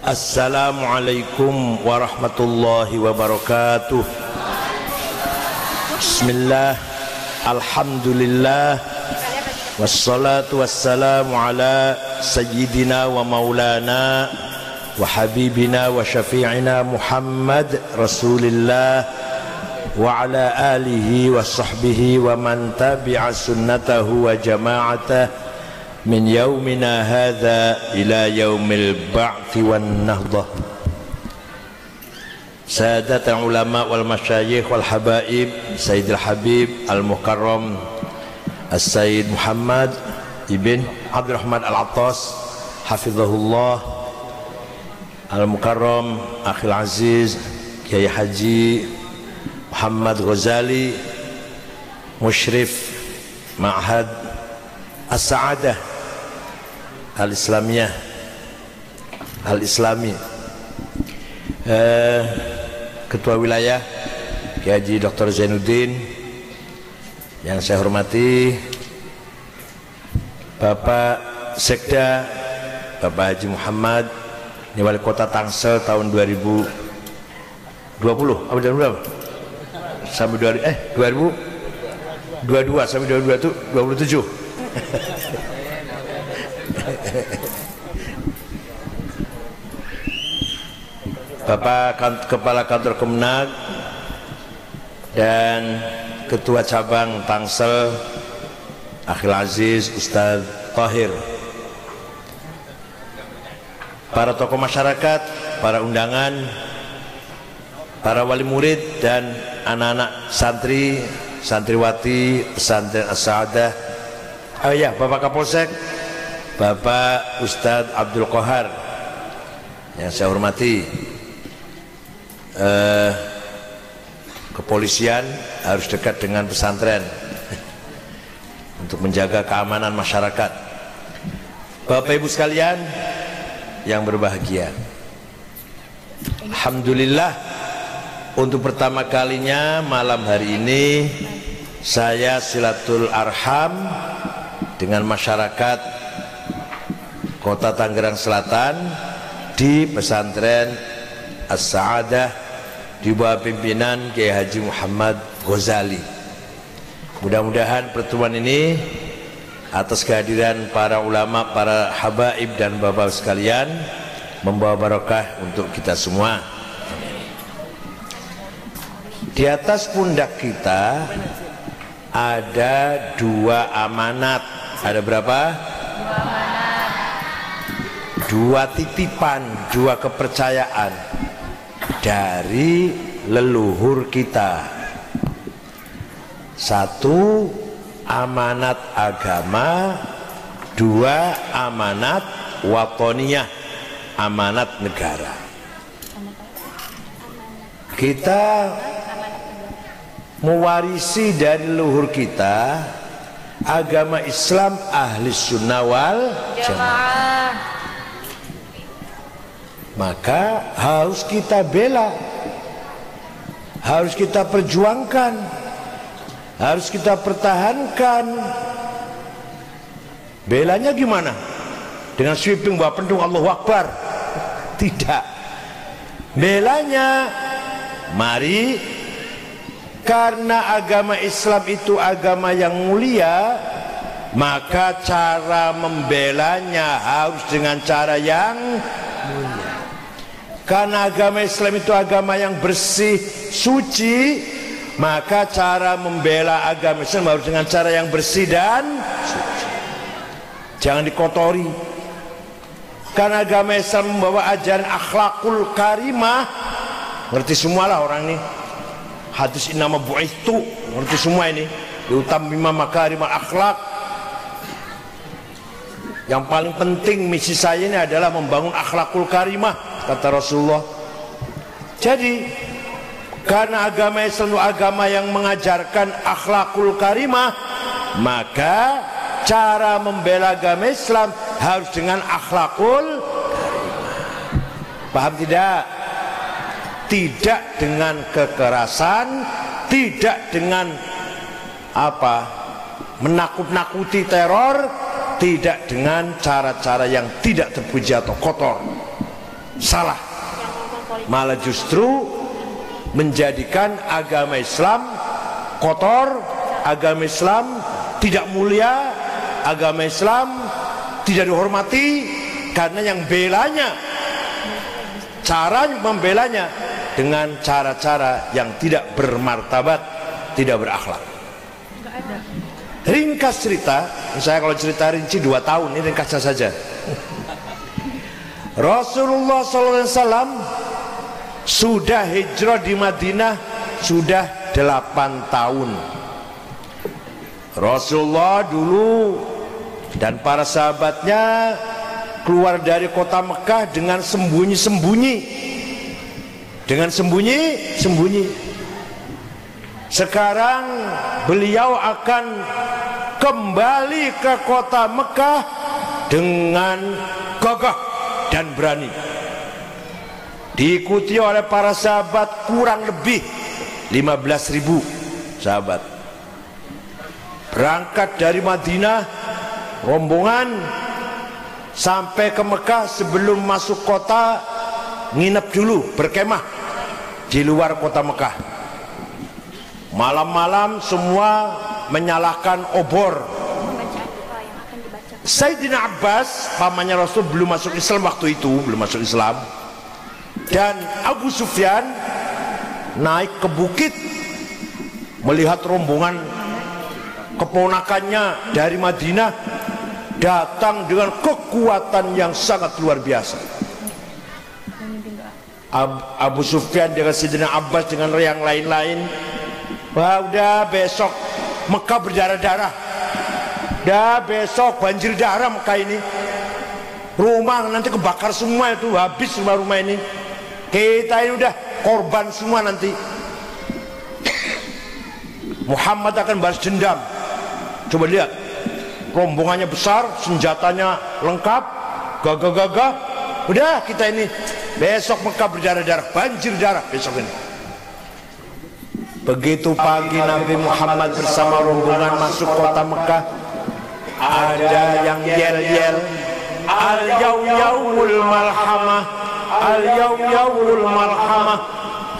Assalamualaikum warahmatullahi wabarakatuh. Bismillah, alhamdulillah, wassalatu wassalamu ala sayyidina wa maulana wa habibina wa syafi'ina Muhammad Rasulillah wa ala alihi wa sahbihi wa man tabi'a sunnatahu wa jama'atah min yaumina hadha ila yaumil ba'thi wan nahdah. Sadat ulama wal masyayikh wal habaib, Sayyidil Habib al-Mukarram As-Sayyid Muhammad ibn Abdurrahman al-Attas hafizahullah al-Mukarram Akhil Aziz Kiai Haji Muhammad Ghazali Musyrif Ma'had As-Sa'adah Al-Islamiyah Al-Islami, Ketua Wilayah Kiai Haji Dr. Zainuddin, yang saya hormati Bapak Sekda Bapak Haji Muhammad, ini Wali Kota Tangsel tahun 2020 apa tahun berapa? Sampai 2022 sampai 2022 itu 27. Bapak Kepala Kantor Kemenag dan Ketua Cabang Tangsel Akhil Aziz Ustadz Tahir, para tokoh masyarakat, para undangan, para wali murid dan anak-anak santri, santriwati pesantren As-Sa'adah. Oh ya, Bapak Kapolsek, Bapak Ustadz Abdul Qahar, yang saya hormati. Kepolisian harus dekat dengan pesantren untuk menjaga keamanan masyarakat. Bapak Ibu sekalian yang berbahagia, alhamdulillah, untuk pertama kalinya malam hari ini saya silatul arham dengan masyarakat Kota Tangerang Selatan di pesantren As-Sa'adah di bawah pimpinan Kiai Haji Muhammad Ghazali. Mudah-mudahan pertemuan ini atas kehadiran para ulama, para habaib dan bapak sekalian membawa barokah untuk kita semua. Di atas pundak kita ada dua amanat. Ada berapa? Dua amanat. Dua titipan, dua kepercayaan dari leluhur kita. Satu, amanat agama. Dua, amanat watoniyah, amanat negara. Kita mewarisi dari leluhur kita agama Islam ahli sunnah wal jamaah. Maka harus kita bela, harus kita perjuangkan, harus kita pertahankan. Belanya gimana? Dengan sweeping bawa pendung Allahu Akbar? Tidak. Belanya, mari, karena agama Islam itu agama yang mulia, maka cara membelanya harus dengan cara yang mulia. Karena agama Islam itu agama yang bersih, suci, maka cara membela agama Islam harus dengan cara yang bersih dan suci. Jangan dikotori. Karena agama Islam membawa ajaran akhlakul karimah. Ngerti semualah orang ini. Hadis innama bu'ithu, ngerti semua ini. Diutammima makarimal akhlak. Yang paling penting misi saya ini adalah membangun akhlakul karimah, kata Rasulullah. Jadi karena agama Islam itu agama yang mengajarkan akhlakul karimah, maka cara membela agama Islam harus dengan akhlakul karimah. Paham tidak? Tidak dengan kekerasan, tidak dengan menakut-nakuti teror, tidak dengan cara-cara yang tidak terpuji atau kotor. Salah. Malah justru menjadikan agama Islam kotor, agama Islam tidak mulia, agama Islam tidak dihormati, karena yang belanya, cara membelanya dengan cara-cara yang tidak bermartabat, tidak berakhlak. Ringkas cerita, saya kalau cerita rinci 2 tahun, ini ringkasnya saja. Rasulullah SAW sudah hijrah di Madinah sudah 8 tahun. Rasulullah dulu dan para sahabatnya keluar dari kota Mekah dengan sembunyi-sembunyi, dengan sembunyi-sembunyi. Sekarang beliau akan kembali ke kota Mekah dengan gagah dan berani, diikuti oleh para sahabat kurang lebih 15.000 sahabat. Berangkat dari Madinah rombongan sampai ke Mekah, sebelum masuk kota nginep dulu, berkemah di luar kota Mekah. Malam-malam semua menyalakan obor. Sayyidina Abbas, pamannya Rasul, belum masuk Islam waktu itu, belum masuk Islam. Dan Abu Sufyan naik ke bukit melihat rombongan keponakannya dari Madinah datang dengan kekuatan yang sangat luar biasa. Abu Sufyan dengan Sayyidina Abbas dengan yang lain-lain, wah udah besok Mekah berdarah-darah, udah besok banjir darah Mekah ini, rumah nanti kebakar semua, itu habis rumah-rumah ini, kita ini udah korban semua nanti. Muhammad akan balas dendam. Coba lihat, rombongannya besar, senjatanya lengkap, gagah-gagah, udah kita ini besok Mekah berdarah-darah, banjir darah besok ini. Begitu pagi Nabi Muhammad bersama rombongan masuk kota Mekah, ada yang yel-yel, al-yaumul malhamah, al-yaumul malhamah,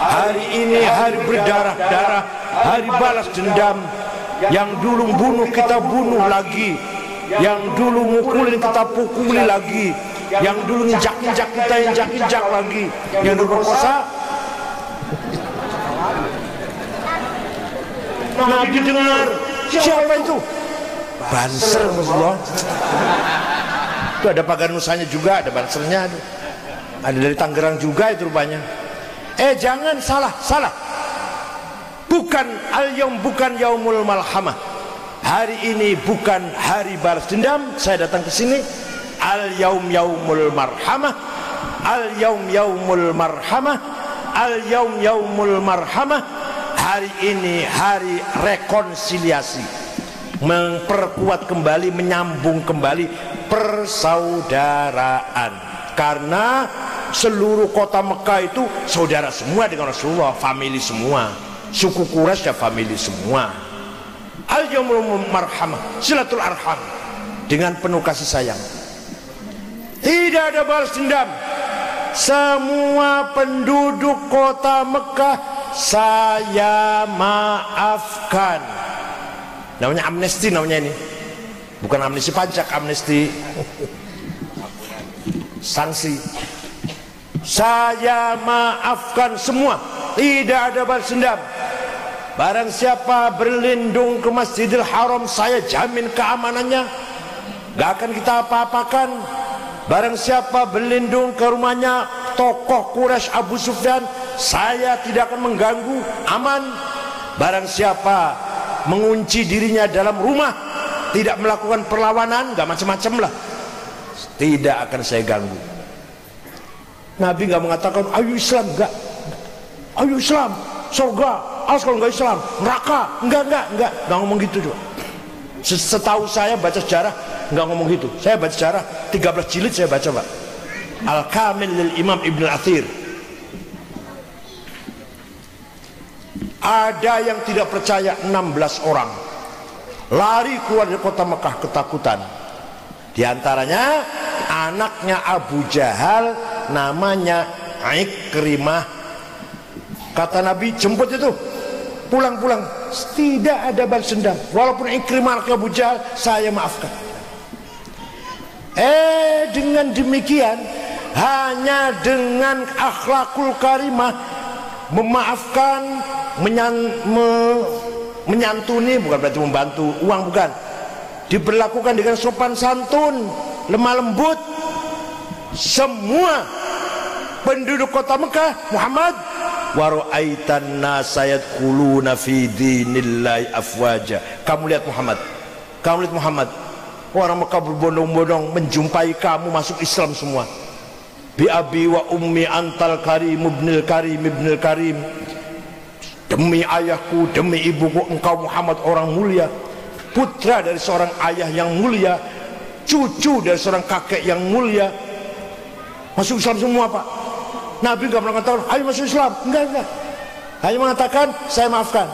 hari ini hari berdarah-darah, hari balas dendam. Yang dulu bunuh kita bunuh lagi, yang dulu mukulin kita pukuli lagi, yang dulu injak-injak kita injak-injak lagi, yang dulu berkosa. Nabi dengar, siapa itu? Banser Rasulullah. Itu ada pagar nusanya juga, ada bansernya, ada dari Tangerang juga itu rupanya. Jangan salah. Bukan al-yaum, bukan yaumul malhamah. Hari ini bukan hari balas dendam. Saya datang ke sini al-yaum yaumul marhamah, al-yaum yaumul marhamah, al-yaum yaumul marhamah. Hari ini hari rekonsiliasi, memperkuat kembali, menyambung kembali persaudaraan. Karena seluruh kota Mekah itu saudara semua dengan Rasulullah, famili semua, suku Quraisy ya famili semua. Al-yaumul marhamah, silatul arham, dengan penuh kasih sayang. Tidak ada balas dendam. Semua penduduk kota Mekah saya maafkan. Namanya amnesti, namanya ini. Bukan amnesti pajak, amnesti sanksi. Saya maafkan semua, tidak ada balas dendam. Barang siapa berlindung ke Masjidil Haram, saya jamin keamanannya, gak akan kita apa-apakan. Barang siapa berlindung ke rumahnya tokoh Quraisy Abu Sufyan, saya tidak akan mengganggu, aman. Barang siapa mengunci dirinya dalam rumah, tidak melakukan perlawanan, gak macam-macam lah, tidak akan saya ganggu. Nabi gak mengatakan ayo Islam, enggak, ayo Islam surga, awas kalau enggak Islam neraka, enggak ngomong gitu juga. Setahu saya baca sejarah enggak ngomong gitu. Saya baca sejarah 13 jilid saya baca, Pak. Al-Kamil lil Imam Ibn Athir. Ada yang tidak percaya, 16 orang lari keluar dari kota Mekah ketakutan. Di antaranya anaknya Abu Jahal namanya Ikrimah. Kata Nabi, jemput itu, pulang-pulang, tidak ada balas dendam. Walaupun Ikrimah ke Abu Jahal, saya maafkan. Dengan demikian, hanya dengan akhlakul karimah, memaafkan, menyantuni, bukan berarti membantu uang, bukan, diberlakukan dengan sopan santun, lemah lembut, semua penduduk kota Mekah, Muhammad, wa ra'aitan nasa yadkhuluna fi dinillahi afwaja. Kamu lihat Muhammad, orang Mekah berbondong-bondong menjumpai kamu masuk Islam semua. Bi abi wa ummi antal karim ibnil karim ibnil karim. Demi ayahku, demi ibuku, engkau Muhammad orang mulia, putra dari seorang ayah yang mulia, cucu dari seorang kakek yang mulia. Masuk Islam semua, Pak. Nabi enggak pernah mengatakan ayo masuk Islam, enggak. Hanya mengatakan saya maafkan.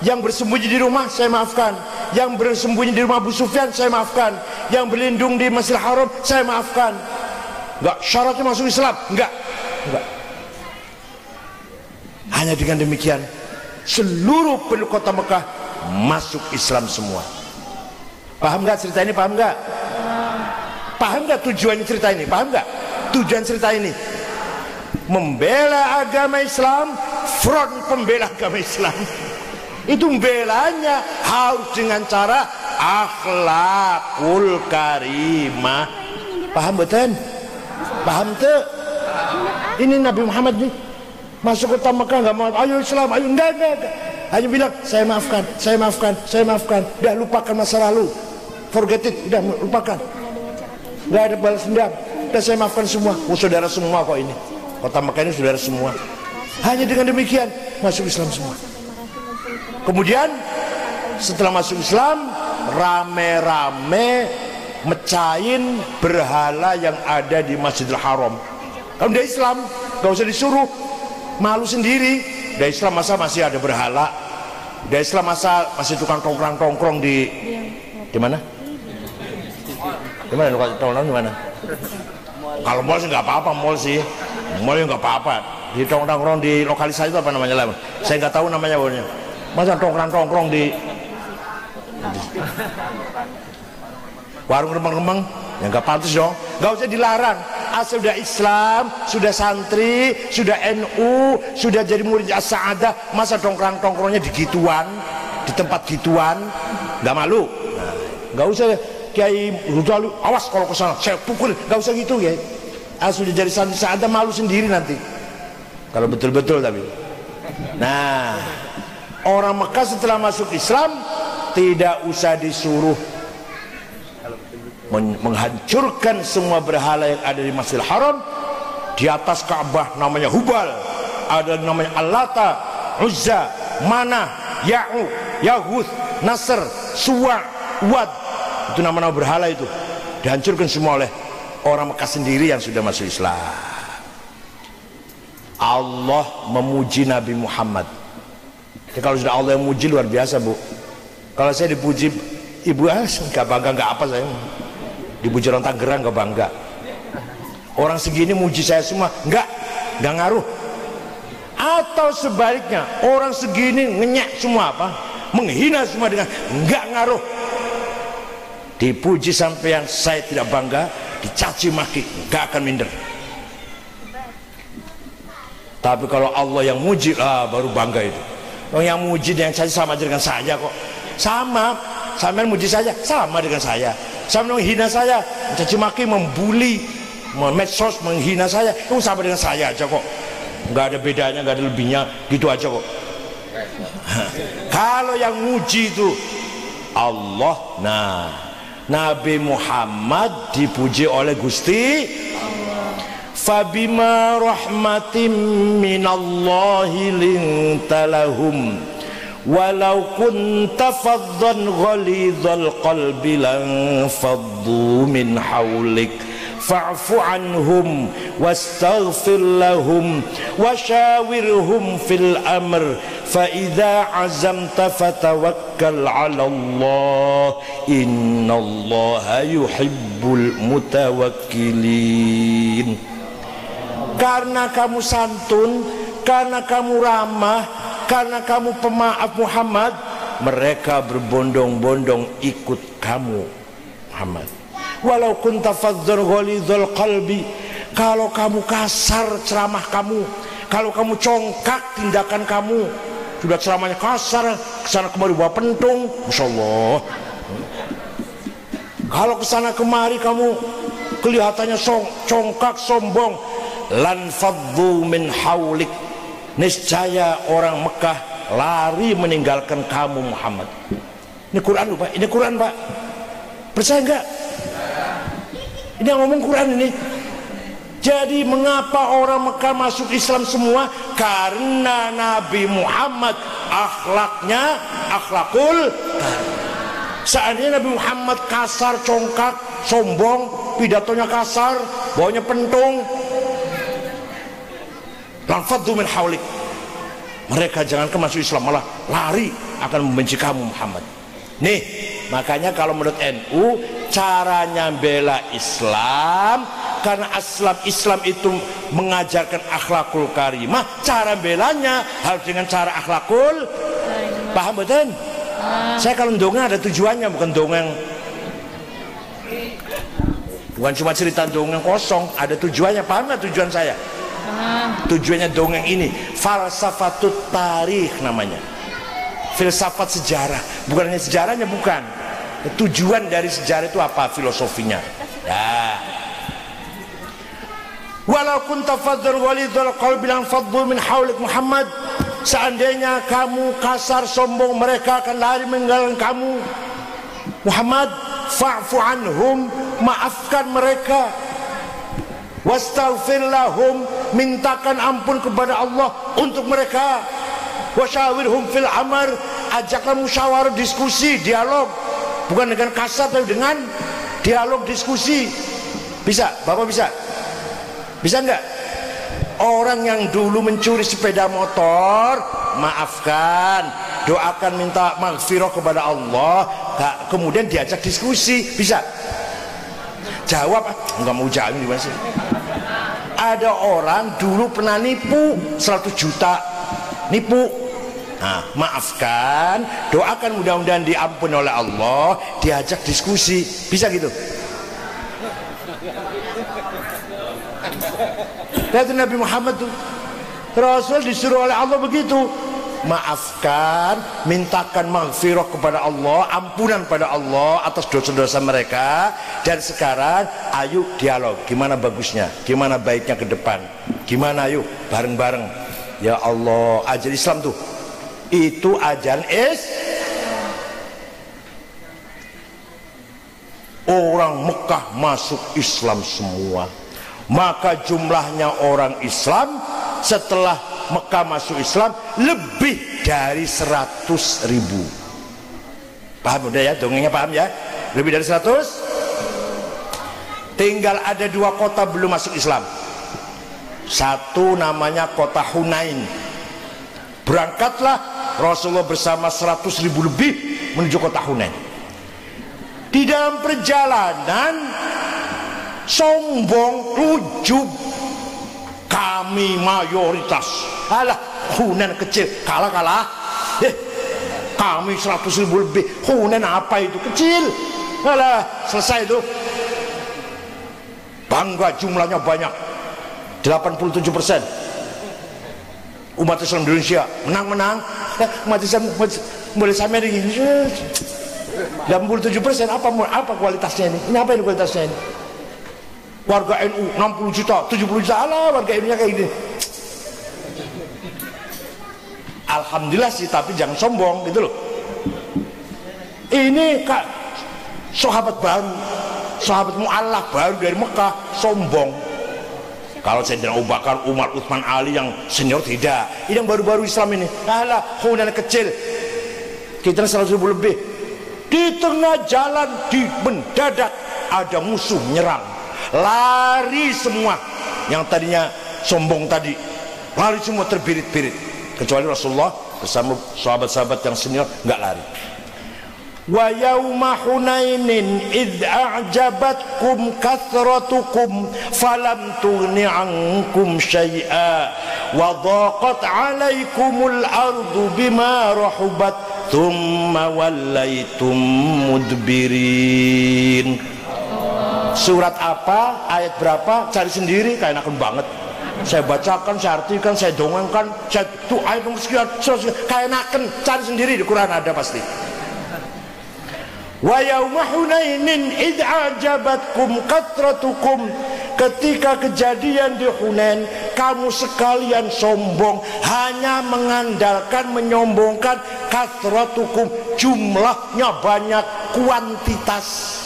Yang bersembunyi di rumah saya maafkan, yang bersembunyi di rumah Abu Sufyan saya maafkan, yang berlindung di Masjidil Haram saya maafkan. Enggak syaratnya masuk Islam, enggak. Hanya dengan demikian seluruh penduduk kota Mekah masuk Islam semua. Paham enggak cerita ini? Paham enggak? Paham enggak tujuan cerita ini? Paham enggak tujuan cerita ini? Membela agama Islam, front pembela agama Islam. Itu membelanya harus dengan cara akhlakul karimah. Paham betul? Paham tuh? Ini Nabi Muhammad nih masuk kota Mekah nggak mau ayo Islam, ayo enggak. Hanya bilang saya maafkan. Udah lupakan masa lalu, forget it, udah lupakan. Nggak ada balas dendam. Udah saya maafkan semua. Saudara semua kok ini. Kota Mekah ini saudara semua. Hanya dengan demikian masuk Islam semua. Kemudian setelah masuk Islam, rame-rame mecahin berhala yang ada di Masjidil Haram. Kalau udah Islam, gak usah disuruh, malu sendiri. Udah Islam masa masih ada berhala? Udah Islam masa masih tukang tongkrong di mana? Di mana tukang tongkrong di mana? Kalau mall sih nggak apa-apa, mall yang nggak apa-apa. Di tongkrong di lokalisasi itu apa namanya lah? Saya nggak tahu namanya pokoknya. Masa tongkrong di warung remeng-remeng, ya nggak pantas dong. Nggak usah dilarang. Asal sudah Islam, sudah santri, sudah NU, sudah jadi murid as-sa'adah, masa tongkrongnya di gituan, di tempat gituan, nggak malu. Nggak usah Kiai Rudalu, awas kalau ke sana saya pukul, nggak usah gitu ya. Asal sudah jadi santri as-sa'adah, malu sendiri nanti. Kalau betul-betul tapi. Nah, orang Mekah setelah masuk Islam tidak usah disuruh menghancurkan semua berhala yang ada di Masjidil Haram. Di atas Ka'bah namanya Hubal, ada namanya Allata, Uzza, Manah, Ya'u, Yahuth, Nasr, Suwa, Wad. Itu nama-nama berhala itu dihancurkan semua oleh orang Mekah sendiri yang sudah masuk Islam. Allah memuji Nabi Muhammad. Ya, kalau sudah Allah yang muji luar biasa, Bu. Kalau saya dipuji ibu, nggak bangga, nggak apa saya. Dipuji orang Tangerang nggak bangga. Orang segini muji saya semua, nggak ngaruh. Atau sebaliknya, orang segini ngenyek semua apa, menghina semua dengan nggak ngaruh. Dipuji sampean saya tidak bangga, dicaci maki nggak akan minder. Tapi kalau Allah yang muji, baru bangga itu. Orang yang muji dan yang caci sama aja dengan saya kok. Sama, sampean muji saya sama dengan saya. Sampean menghina saya, mencaci maki, membuli, medsos, menghina saya, itu sama dengan saya aja kok. Nggak ada bedanya, nggak ada lebihnya, gitu aja kok. Kalau yang muji itu Allah, nah Nabi Muhammad dipuji oleh Gusti Fabima rahmatim minallahi lintalahum walau kunta faddan ghalidhal qalbi lan faddu min hawlik fa'fu anhum wastaghfir lahum washawirhum fil amr fa idza azamta fatawakkal 'ala Allah innallaha yuhibbul mutawakkilin. karena kamu santun, karena kamu ramah, karena kamu pemaaf Muhammad, mereka berbondong-bondong ikut kamu Muhammad. Walau kunta fadzan ghalidhal qalbi, kalau kamu kasar ceramah kamu, kalau kamu congkak tindakan kamu, sudah ceramahnya kasar, kesana kemari bawa pentung, Masya Allah. Kalau kesana kemari kamu kelihatannya congkak, sombong, lan faddu min haulik, niscaya orang Mekah lari meninggalkan kamu Muhammad. Ini Quran Pak, ini Quran Pak, percaya enggak? Ini yang ngomong Quran ini. Jadi mengapa orang Mekah masuk Islam semua? Karena Nabi Muhammad akhlaknya akhlakul karim. Seandainya Nabi Muhammad kasar, congkak, sombong, pidatonya kasar, bawanya pentung, lanfaddu min haulik, mereka jangankan masuk Islam, malah lari akan membenci kamu Muhammad. Nih, makanya kalau menurut NU caranya bela Islam, karena Islam itu mengajarkan akhlakul karimah, cara belanya harus dengan cara akhlakul. Paham betul? Saya kalau dongeng ada tujuannya, bukan dongeng, bukan cuma cerita dongeng kosong, ada tujuannya. Paham nggak tujuan saya? Tujuannya dongeng ini falsafatut tarikh namanya, filsafat sejarah. Bukan hanya sejarahnya, bukan, tujuan dari sejarah itu apa, filosofinya. Ya. Walau kunta fadzan ghalidhal qalbi lan faddu min haulik Muhammad, seandainya kamu kasar, sombong, mereka akan lari meninggalkan kamu Muhammad. Fa'fu anhum, maafkan mereka. Wastaghfir lahum, mintakan ampun kepada Allah untuk mereka. Wasyawirhum fil amr, ajaklah musyawarah, diskusi, dialog, bukan dengan kasar tapi dengan dialog, diskusi. Bisa? Bapak bisa? Bisa enggak? Orang yang dulu mencuri sepeda motor, maafkan, doakan, minta maghfirah kepada Allah, kemudian diajak diskusi. Bisa? Jawab, enggak mau jawab gimana sih? Ada orang dulu pernah nipu 100 juta, nipu. Nah, maafkan, doakan mudah-mudahan diampuni oleh Allah, diajak diskusi. Bisa gitu? Lihat Nabi Muhammad tuh, Rasul disuruh oleh Allah begitu, maafkan, mintakan maghfirah kepada Allah, ampunan pada Allah atas dosa-dosa mereka. Dan sekarang ayo dialog, gimana bagusnya, gimana baiknya ke depan, gimana, ayo bareng-bareng. Ya Allah, ajaran Islam tuh, itu ajaran orang Mekah masuk Islam semua. Maka jumlahnya orang Islam setelah Mekah masuk Islam lebih dari 100.000. Paham udah ya, dongengnya paham ya? Lebih dari 100. Tinggal ada 2 kota belum masuk Islam. Satu namanya kota Hunain. Berangkatlah Rasulullah bersama 100.000 lebih menuju kota Hunain. Di dalam perjalanan sombong, ujub, kami mayoritas. Alah, Hunain kecil, kalah. Kami 100.000 lebih, Hunain apa itu, kecil. Alah, selesai itu. Bangga jumlahnya banyak, 87% umat Islam di Indonesia menang. Umat Islam boleh sama ini 87%. Apa kualitasnya ini? Ini apa ini kualitasnya ini? Warga NU 60 juta, 70 juta, alah warga NU nya kayak gini. Alhamdulillah sih, tapi jangan sombong gitu loh. Ini kak sahabat baru, sahabat mu'allaf baru dari Mekah, sombong. Kalau Sayyidina Abu Bakar, Umar, Utsman, Ali yang senior tidak. Ini yang baru-baru Islam ini. Alah, Hunain kecil, kita 100.000 lebih. Di tengah jalan di mendadak ada musuh menyerang. Lari semua, yang tadinya sombong tadi, lari semua terbirit-birit, kecuali Rasulullah bersama sahabat-sahabat yang senior nggak lari. wa yauma hunainin id a'jabatkum kathratukum falam tughni ankum syai'a wa dhaqat 'alaikumul ardu bima rahubat thumma wallaitum mudbirin. Surat apa, ayat berapa, cari sendiri, kayak enakan banget. Saya bacakan, saya artikan, saya dongengkan, saya tuh ayat nomor sekian, kayak enakan, cari sendiri di Quran ada pasti. Wa yauma hunainin id a'jabatkum kathratukum, ketika kejadian di Hunain kamu sekalian sombong, hanya mengandalkan menyombongkan kathratukum, jumlahnya banyak, kuantitas.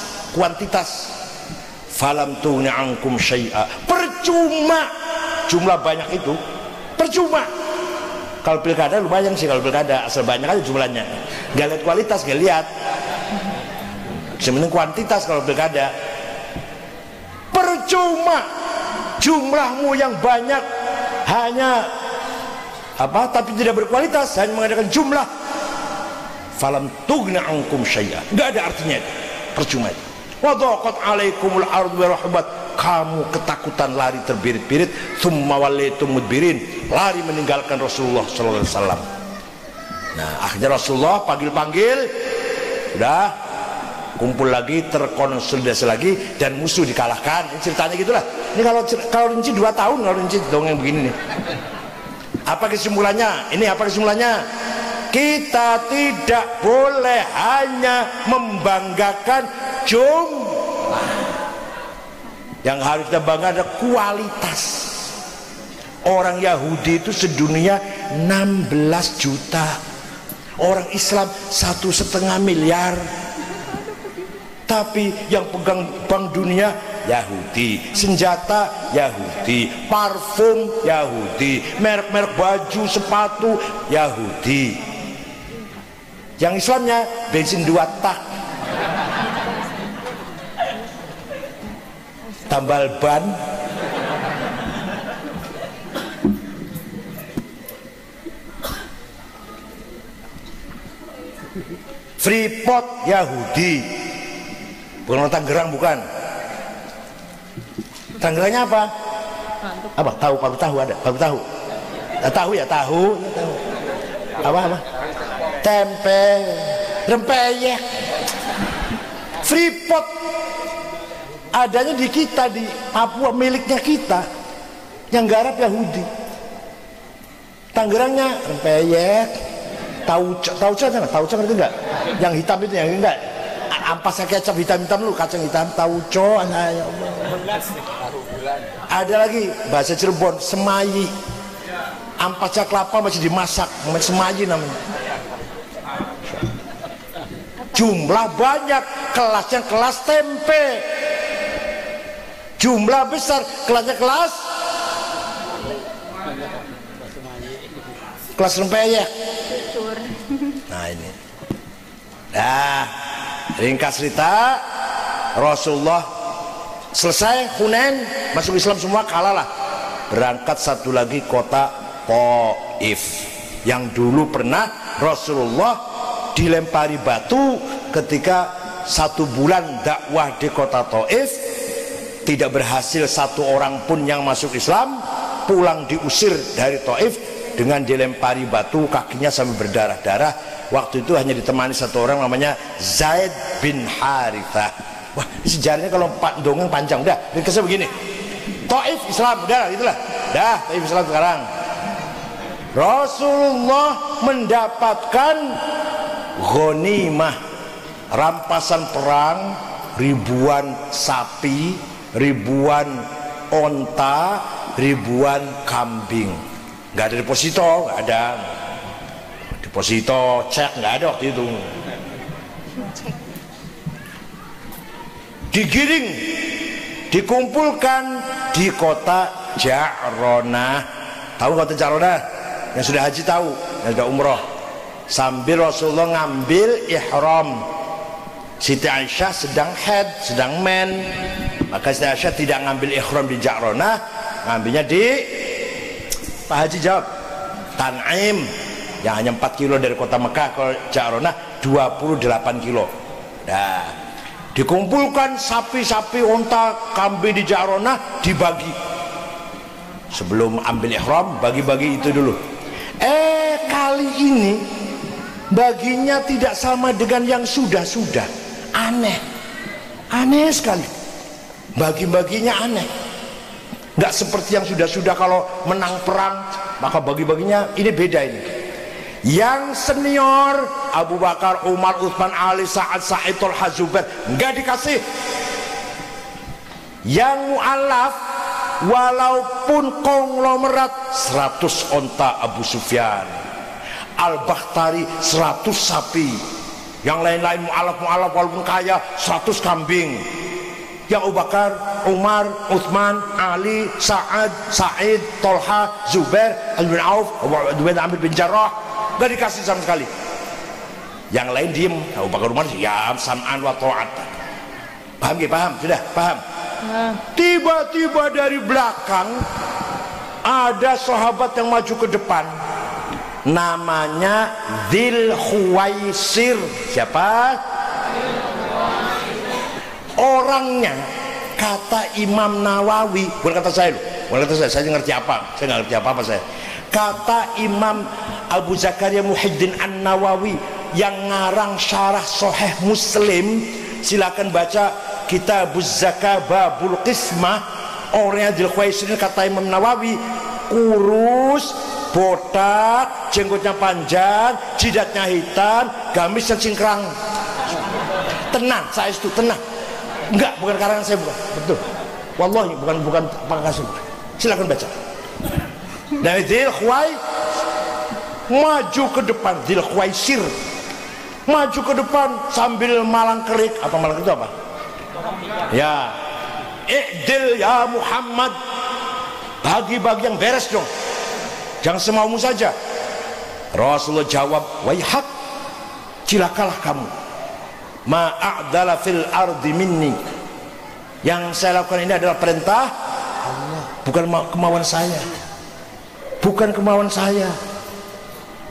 Falam tughni ankum syai'a, percuma jumlah banyak itu, percuma. Kalau pilkada lumayan sih, kalau pilkada asal banyak aja jumlahnya, gak lihat kualitas, gak lihat, sebenarnya kuantitas. Kalau pilkada percuma, jumlahmu yang banyak hanya apa, tapi tidak berkualitas, hanya mengadakan jumlah. Falam tughni ankum syai'a, gak ada artinya itu, percuma itu. Wa dhaqat 'alaikumul ardu wa rahabat, kamu ketakutan lari terbirit-birit, tsumma wallaitum mudbirin, lari meninggalkan Rasulullah sallallahu alaihi wasallam. Nah, akhirnya Rasulullah panggil-panggil, udah kumpul lagi, terkonsolidasi lagi, dan musuh dikalahkan. Ini ceritanya gitulah. Ini kalau rinci 2 tahun, kalau rinci dongeng begini nih. Apa kesimpulannya? Ini apa kesimpulannya? Kita tidak boleh hanya membanggakan jumlah, yang harus kita bangga ada kualitas. Orang Yahudi itu sedunia 16 juta, orang Islam 1,5 miliar, tapi yang pegang bank dunia Yahudi, senjata Yahudi, parfum Yahudi, merek-merek baju, sepatu Yahudi. Yang Islamnya bensin 2 tak, tambal ban, Freeport Yahudi, bukan orang Tangerang, bukan. Tangerangnya apa? Apa? Tahu, paku tahu ada, paku tahu. Tahu ya, tahu. Apa? Tempe, rempeyek. Freeport adanya di kita, di Papua, miliknya kita, yang garap Yahudi. Tangerangnya rempeyek, tauco ngerti enggak? Yang hitam itu, yang enggak, ampasnya kecap hitam-hitam lu, kacang hitam, tauco. Ada lagi bahasa Cirebon, semayi, ampasnya kelapa masih dimasak, semayi namanya. Jumlah banyak, kelasnya kelas tempe, jumlah besar, kelasnya kelas rempeyek. Nah ini, nah ringkas cerita, Rasulullah selesai Hunain, masuk Islam semua, kalah lah, berangkat satu lagi kota Taif, yang dulu pernah Rasulullah dilempari batu ketika 1 bulan dakwah di kota Taif, tidak berhasil 1 orang pun yang masuk Islam, pulang diusir dari Taif dengan dilempari batu, kakinya sampai berdarah-darah. Waktu itu hanya ditemani 1 orang namanya Zaid bin Harithah. Wah, sejarahnya kalau dongeng panjang. Udah, ringkasnya begini, Taif Islam, udah gitulah, dah Taif Islam. Sekarang Rasulullah mendapatkan ghanimah, rampasan perang, ribuan sapi, ribuan onta, ribuan kambing. Nggak ada deposito, nggak ada deposito, cek nggak ada waktu itu. Digiring, dikumpulkan di kota Ja'ronah. Tahu kota Ja'ronah? Yang sudah haji tahu, yang sudah umroh. Sambil Rasulullah ngambil ihram, Siti Aisyah sedang haid, sedang men, maka Siti Aisyah tidak ngambil ihram di Ja'ronah, ngambilnya di, Pak Haji jawab, Tan'im, yang hanya 4 kilo dari kota Mekah. Kalau Ja'ronah 28 kilo. Nah, dikumpulkan sapi-sapi, onta, kambing di Ja'ronah, dibagi. Sebelum ambil ihram, bagi-bagi itu dulu. Kali ini baginya tidak sama dengan yang sudah-sudah. Aneh sekali. Bagi-baginya aneh. Nggak seperti yang sudah-sudah, kalau menang perang maka bagi-baginya ini beda ini. Yang senior Abu Bakar, Umar, Utsman, Ali, Sa'ad, Sa'id, Thalhah, Zubair nggak dikasih. Yang mu'alaf walaupun konglomerat 100 onta Abu Sufyan, Al-Bakhtari 100 sapi, yang lain-lain mu'alaf walaupun kaya 100 kambing. Yang Abu Bakar, Umar, Utsman, Ali, Sa'ad, Sa'id, Thalhah, Zubair, Al-bin Auf, Amir bin Jarrah gak dikasih sama sekali. Yang lain diem. Abu Bakar, Umar ya sam'an wa ta'at. Paham ya? Paham? Sudah? Paham? Tiba-tiba dari belakang ada sahabat yang maju ke depan, namanya Dzil Khuwaisir. Siapa? Orangnya kata Imam Nawawi, bukan kata saya loh, bukan kata saya ngerti apa, saya nggak ngerti apa-apa saya. Kata Imam Abu Zakaria Muhyiddin An-Nawawi yang ngarang syarah Sahih Muslim, silakan baca Kitabuz Zakah Babul Qismah. Orangnya Dzil Khuwaisir, kata Imam Nawawi, kurus, botak, jenggotnya panjang, jidatnya hitam, gamisnya cingkrang. Tenang, saya itu tenang. Enggak, bukan karangan saya, bukan. Betul. Wallahi bukan pangkasan. Silakan baca. Dari Dzil Khuwaisir maju ke depan, Dzil Khuwaisir maju ke depan sambil malang kerik. Apa malang itu apa? Ya. I'dil ya Muhammad. Bagi-bagi yang beres dong. Jangan semaumu saja. Rasulullah jawab, waihak, cilakalah kamu. Ma'a'dala fil ardi minni. Yang saya lakukan ini adalah perintah Allah, bukan kemauan saya. Bukan kemauan saya.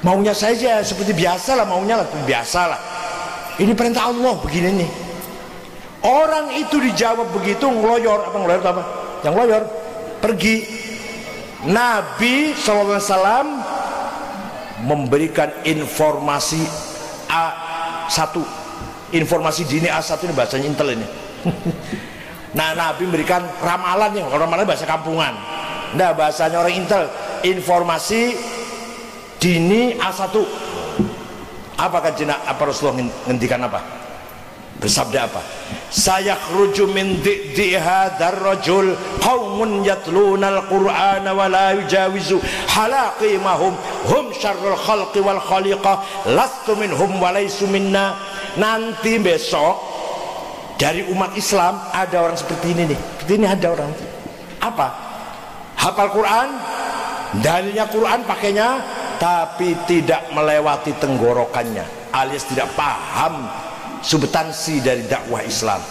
Maunya saya seperti biasa lah, maunya lah biasa lah. Ini perintah Allah begini nih. Orang itu dijawab begitu, ngeloyor. Apa ngeloyor itu apa? Yang ngeloyor pergi. Nabi SAW memberikan informasi A1. Informasi dini A1 ini bahasanya intel ini. Nah, Nabi memberikan ramalan nih, ramalan bahasa kampungan. Nah, bahasanya orang intel, informasi dini A1. Apa kajian apa Rasulullah ngendikan apa? Bersabda apa? Sayakhruju min di'di hadzal rajul qaumun yatlunal qur'ana wa la yujawizu halaqimahum hum syarrul khalqi wal khaliqah lastu minhum wa laysu minna. Nanti besok dari umat Islam ada orang seperti ini nih. Seperti ini ada orang. Apa? Hafal Quran, dalilnya Quran pakainya, tapi tidak melewati tenggorokannya, alias tidak paham substansi dari dakwah Islam.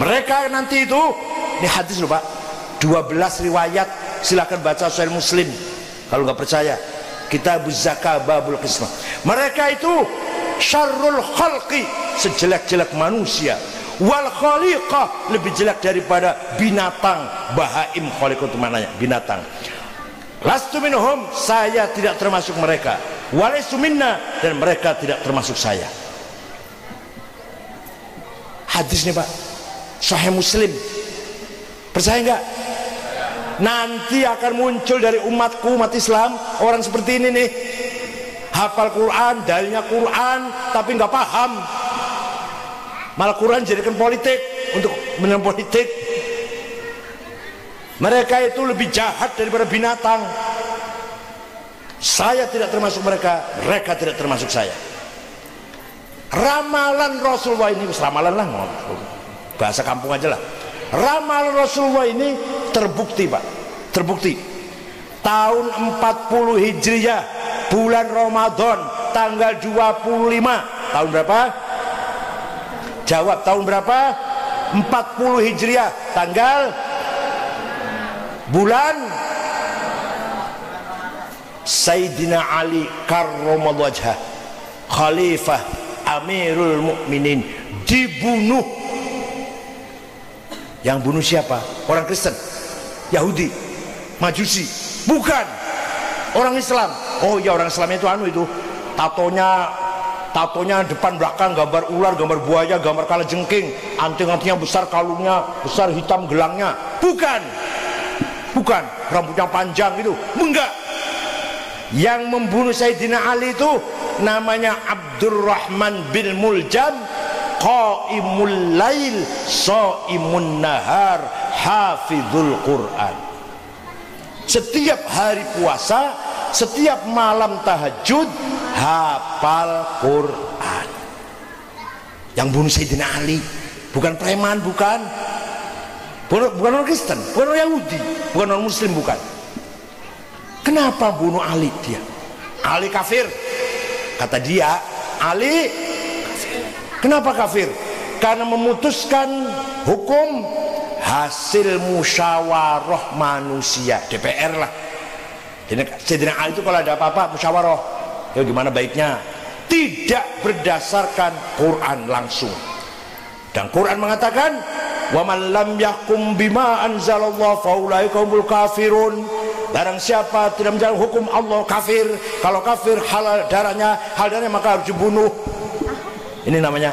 Mereka nanti itu, ini hadis loh Pak, 12 riwayat, silakan baca Sahih Muslim. Kalau nggak percaya, Kitabuz Zakah Babul Qismah. Mereka itu syarrul khalqi, sejelek-jelek manusia, wal khaliqah, lebih jelek daripada binatang. Bahaim, khaliqah itu mananya binatang. Lastu minhum, saya tidak termasuk mereka. Walaisu minna, dan mereka tidak termasuk saya. Hadis nih Pak, Sahih Muslim. Percaya nggak? Nanti akan muncul dari umatku, umat Islam, orang seperti ini nih, hafal Quran, dalilnya Quran, tapi nggak paham. Malah Quran jadikan politik, untuk menang politik. Mereka itu lebih jahat daripada binatang. Saya tidak termasuk mereka, mereka tidak termasuk saya. Ramalan Rasulullah ini, ramalan lah, bahasa kampung aja lah. Ramalan Rasulullah ini terbukti Pak, terbukti. Tahun 40 Hijriah, bulan Ramadan, tanggal 25, tahun berapa? Jawab, tahun berapa? 40 Hijriah, tanggal, bulan Sayyidina Ali karramallahu wajhah khalifah Amirul Mukminin dibunuh. Yang bunuh siapa? Orang Kristen, Yahudi, Majusi? Bukan, orang Islam. Oh ya, orang Islam itu itu tatonya depan belakang gambar ular, gambar buaya, gambar kalajengking, anting-antingnya besar, kalungnya besar, hitam gelangnya. Bukan, rambutnya panjang itu. Enggak. Yang membunuh Sayyidina Ali itu namanya Abdurrahman bin Muljam, qaimul lail shaimun nahar hafizul Quran. Setiap hari puasa, setiap malam tahajud, hafal Quran. Yang bunuh Sayyidina Ali bukan preman, bukan orang Kristen, bukan orang Yahudi, bukan orang Muslim, bukan. Kenapa bunuh Ali dia? Ali kafir. Kata dia, Ali kafir. Kenapa kafir? Karena memutuskan hukum hasil musyawarah manusia, DPR lah. Jadi Sayyidina Ali itu kalau ada apa-apa musyawarah, ya gimana baiknya, tidak berdasarkan Quran langsung. Dan Quran mengatakan, wa man lam yahkum bima anzalallahu faulaika humul kafirun. Barang siapa tidak menjalankan hukum Allah kafir. Kalau kafir halal darahnya maka harus dibunuh. Ini namanya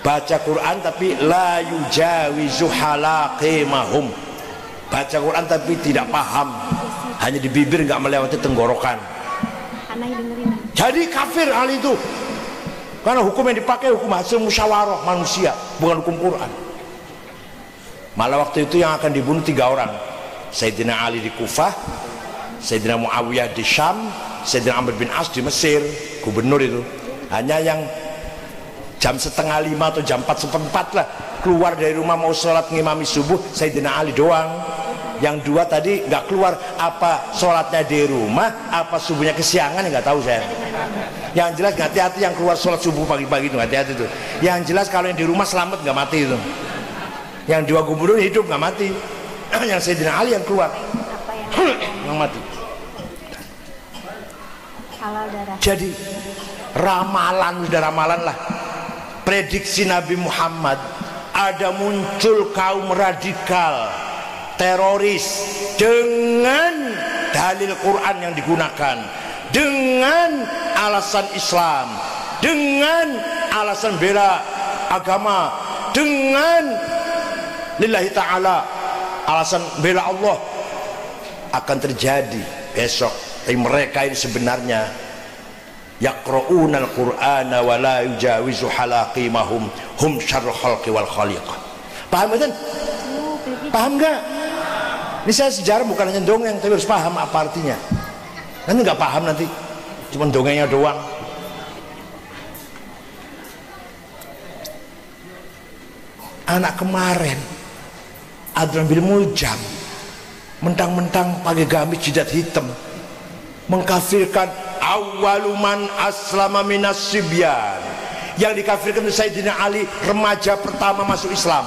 baca Quran tapi la yujawizu halaqimahum. Baca Quran tapi tidak paham, hanya di bibir, nggak melewati tenggorokan. Jadi kafir Ali itu, karena hukum yang dipakai hukum hasil musyawarah manusia, bukan hukum Quran. Malah waktu itu yang akan dibunuh 3 orang, Sayyidina Ali di Kufah, Sayyidina Muawiyah di Syam, Sayyidina Amr bin As di Mesir, gubernur itu. Hanya yang jam 4:30 atau jam 4:15 lah keluar dari rumah mau sholat ngimami subuh, Sayyidina Ali doang. Yang 2 tadi nggak keluar, apa sholatnya di rumah, apa subuhnya kesiangan, nggak tahu saya. Yang jelas hati-hati yang keluar sholat subuh pagi-pagi itu, hati-hati tuh. Yang jelas kalau yang di rumah selamat, nggak mati itu. Yang 2 gubernur hidup nggak mati. Yang Sayyidina Ali yang keluar yang mati. Jadi ramalan lah, prediksi Nabi Muhammad, ada muncul kaum radikal teroris dengan dalil Quran yang digunakan, dengan alasan Islam, dengan alasan bela agama, dengan lillahi ta'ala, alasan bela Allah. Akan terjadi besok. Tapi mereka ini sebenarnya yaqra'unal qur'ana wa la yujawizu halaqimahum hum syarrul khalqi wal khaliq. Paham kan? Paham gak? Ini saya sejarah bukan hanya dongeng, tapi harus paham apa artinya. Nanti nggak paham, nanti cuma dongengnya doang. Anak kemarin Abdurrahman bin Muljam mentang-mentang pakai gamis jidat hitam, mengkafirkan awaluman aslama minas sibyan. Yang dikafirkan itu Sayyidina Ali, remaja pertama masuk Islam.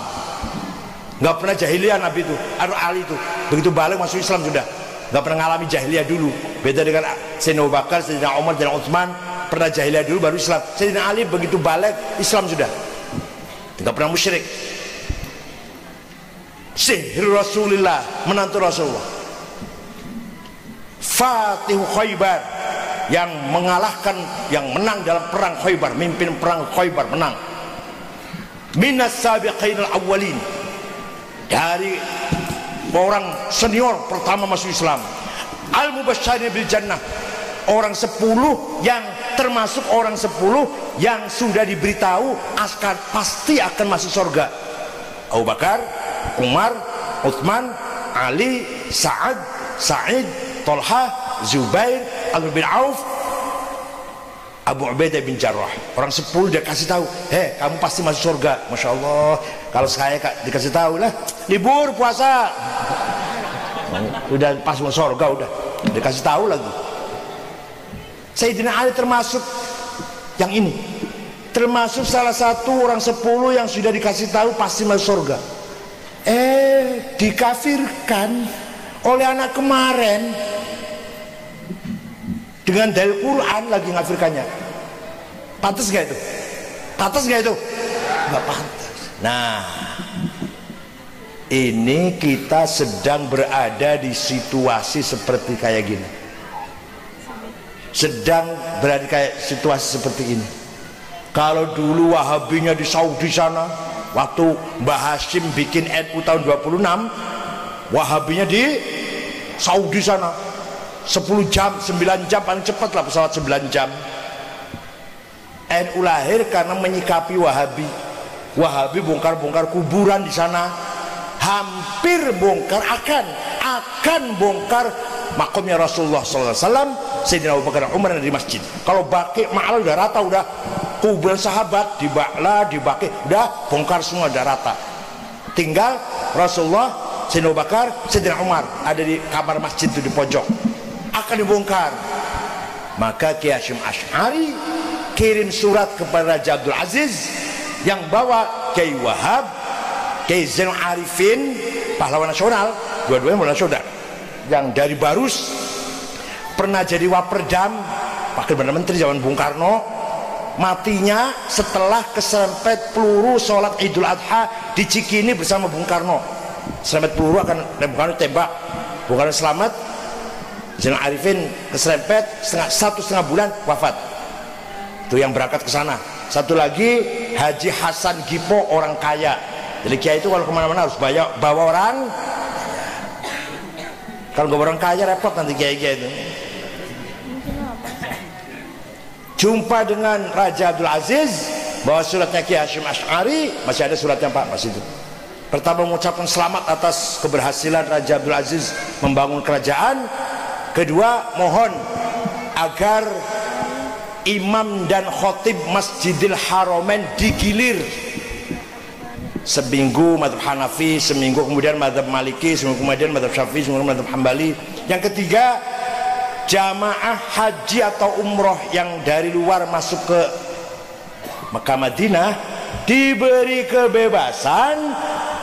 Nggak pernah jahiliyah Nabi itu, Ali itu begitu balik masuk Islam sudah, nggak pernah ngalami jahiliyah dulu. Beda dengan Sayyidina Abu Bakar, Sayyidina Umar, dan Utsman, pernah jahiliyah dulu baru Islam. Sayyidina Ali begitu balik Islam sudah, nggak pernah musyrik. Sihir Rasulullah, menantu Rasulullah, Fatihu Khaybar, yang mengalahkan, yang menang dalam perang Khaybar, mimpin perang Khaybar, menang. Minas sabiqinal awwalin, dari orang senior pertama masuk Islam. Al-Mubasysyirin bil Jannah, orang 10 yang termasuk orang 10 yang sudah diberitahu akan pasti akan masuk surga. Abu Bakar, Umar, Utsman, Ali, Sa'ad, Sa'id, Tolha, Zubair, Amr bin Auf, Abu Ubaidah bin Jarrah. Orang 10 dia kasih tahu, kamu pasti masuk surga. Masya Allah, kalau saya dikasih tahu lah, libur puasa, udah pas mau surga, udah dikasih tahu lagi. Sayyidina Ali termasuk yang ini, termasuk salah satu orang 10 yang sudah dikasih tahu pasti masuk surga. Dikafirkan oleh anak kemarin dengan dalil Quran lagi ngafirkannya. Pantas nggak itu? Pantas nggak itu? Nggak pantas. Nah, ini kita sedang berada di situasi seperti kayak gini. Sedang berada kayak situasi seperti ini. Kalau dulu Wahabinya di Saudi sana, waktu Mbah Hashim bikin NU tahun 26, Wahabinya di Saudi sana 10 jam, 9 jam paling cepat lah pesawat 9 jam. NU lahir karena menyikapi Wahabi. Wahabi bongkar-bongkar kuburan di sana, hampir bongkar akan bongkar makamnya Rasulullah SAW, Sayyidina Abu Bakar Umar di masjid. Kalau Baqi Ma'al udah rata, udah kuburan sahabat di Ba'la, di Baqi udah bongkar semua, udah rata. Tinggal Rasulullah, Sayyidina Abu Bakar, Sayyidina Umar ada di kamar masjid itu di pojok, akan dibongkar. Maka Kiai Hasyim Asy'ari kirim surat kepada Raja Abdul Aziz yang bawa Kiai Wahab, Kiai Zainul Arifin, pahlawan nasional, dua-duanya pahlawan nasional, yang dari Barus, pernah jadi Waperdam, wakil Perdana Menteri zaman Bung Karno, matinya setelah keserempet peluru sholat Idul Adha di Cikini bersama Bung Karno. Serempet peluru akan Bung Karno tembak, Bung Karno selamat, Zainul Arifin keserempet, satu setengah bulan wafat. Itu yang berangkat ke sana. Satu lagi Haji Hasan Gipo, orang kaya. Jadi kiai itu kalau kemana-mana harus bawa orang. Kalau nggak orang kaya repot nanti kiai-kiai itu. Jumpa dengan Raja Abdul Aziz, bawa suratnya Kiai Hasyim Asy'ari, masih ada suratnya Pak, masih itu. Pertama mengucapkan selamat atas keberhasilan Raja Abdul Aziz membangun kerajaan. Kedua, mohon agar imam dan khotib Masjidil Haramain digilir. Seminggu madhab Hanafi, seminggu kemudian madhab Maliki, seminggu kemudian madhab Syafi'i, seminggu madhab Hambali. Yang ketiga, jamaah haji atau umroh yang dari luar masuk ke Mekah Madinah diberi kebebasan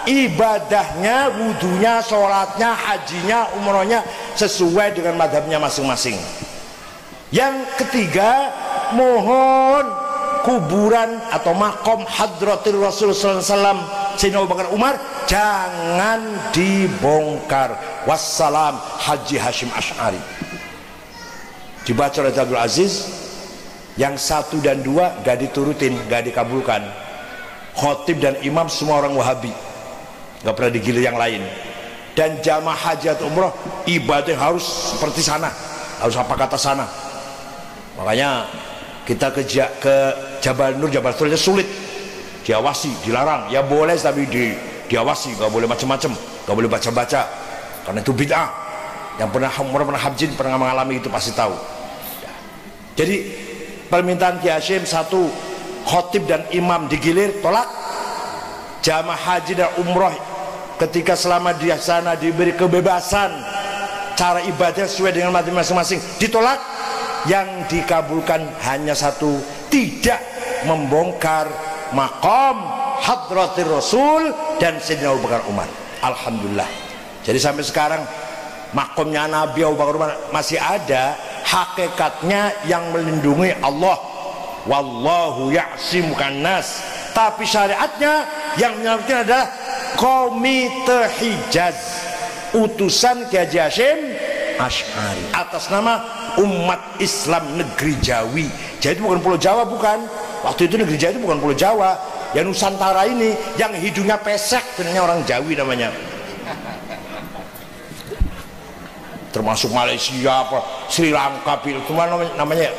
ibadahnya, wudunya, sholatnya, hajinya, umrohnya sesuai dengan madhabnya masing-masing. Yang ketiga, mohon kuburan atau makom hadratil Rasul sallallahu alaihi wasallam Sayyidina Abu Bakar Umar jangan dibongkar. Wassalam, Haji Hasyim Asy'ari. Dibaca oleh Abdul Aziz. Yang 1 dan 2 gak diturutin, gak dikabulkan. Khotib dan imam semua orang Wahabi, gak pernah digilir yang lain. Dan jamaah haji atau umroh ibadah harus seperti sana, harus apa kata sana. Makanya kita ke Jabal Nur, Jabal Sur sulit, diawasi, dilarang. Ya boleh tapi diawasi, gak boleh macam-macam, gak boleh baca-baca, karena itu bid'ah. Yang pernah haji, pernah mengalami itu pasti tahu. Jadi permintaan Kiai Hasyim, 1, khotib dan imam digilir, tolak. Jamaah haji dan umroh ketika selama di sana diberi kebebasan cara ibadah sesuai dengan madhab masing-masing, ditolak. Yang dikabulkan hanya 1, tidak membongkar makom hadratir Rasul dan Sayyidina Abu Bakar Umar. Alhamdulillah. Jadi sampai sekarang makomnya Nabi Abu Bakar Umar masih ada. Hakikatnya yang melindungi Allah, wallahu ya'simukan nas. Tapi syariatnya yang menyelamatkan adalah Komite Hijaz, utusan Kiai Haji Hasyim Asy'ari atas nama umat Islam negeri Jawi. Jadi bukan Pulau Jawa, bukan. Waktu itu negeri Jawa itu bukan Pulau Jawa. Yang Nusantara ini yang hidungnya pesek sebenarnya orang Jawi namanya. Termasuk Malaysia, apa, Sri Lanka, cuma namanya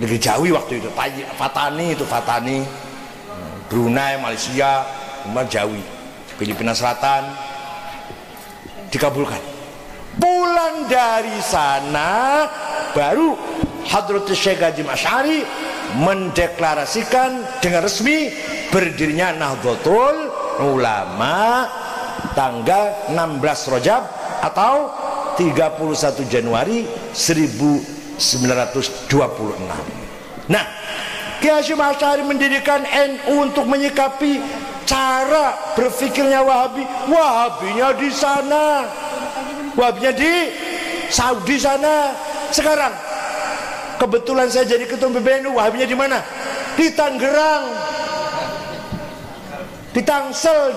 negeri Jawi waktu itu. Fatani itu Fatani. Brunei, Malaysia, cuma Jawi. Filipina Selatan dikabulkan. Pulang dari sana baru Hadratus Syekh Hasyim Asy'ari mendeklarasikan dengan resmi berdirinya Nahdlatul Ulama tanggal 16 Rajab atau 31 Januari 1926. Nah, Kiai Hasyim Asy'ari mendirikan NU untuk menyikapi cara berpikirnya Wahabi. Wahabinya di sana, Wahabinya di Saudi sana. Sekarang Kebetulan saya jadi ketua PBNU, Wahabinya di mana? Di Tangerang, di Tangsel,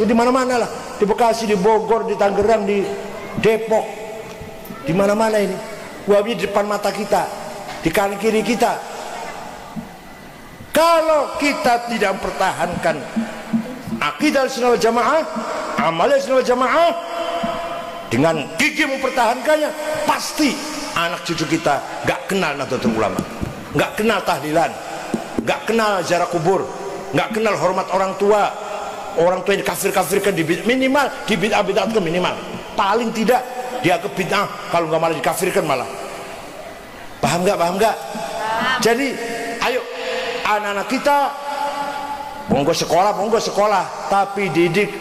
di mana-mana lah, di Bekasi, di Bogor, di Tangerang, di Depok, di mana-mana ini. Wahabinya di depan mata kita, di kanan kiri kita. Kalau kita tidak mempertahankan akidah Ahlussunnah wal Jamaah, amal Ahlussunnah wal Jamaah, dengan gigih mempertahankannya, pasti anak cucu kita gak kenal Nahdlatul Ulama, gak kenal tahlilan, gak kenal ziarah kubur, gak kenal hormat orang tua. Orang tua yang dikafir-kafirkan, minimal di bid'ah-bid'ahkan, minimal paling tidak dia ke bid'ah, kalau nggak malah dikafirkan malah. Paham nggak? Paham nggak? Jadi ayo anak-anak kita monggo sekolah, tapi didik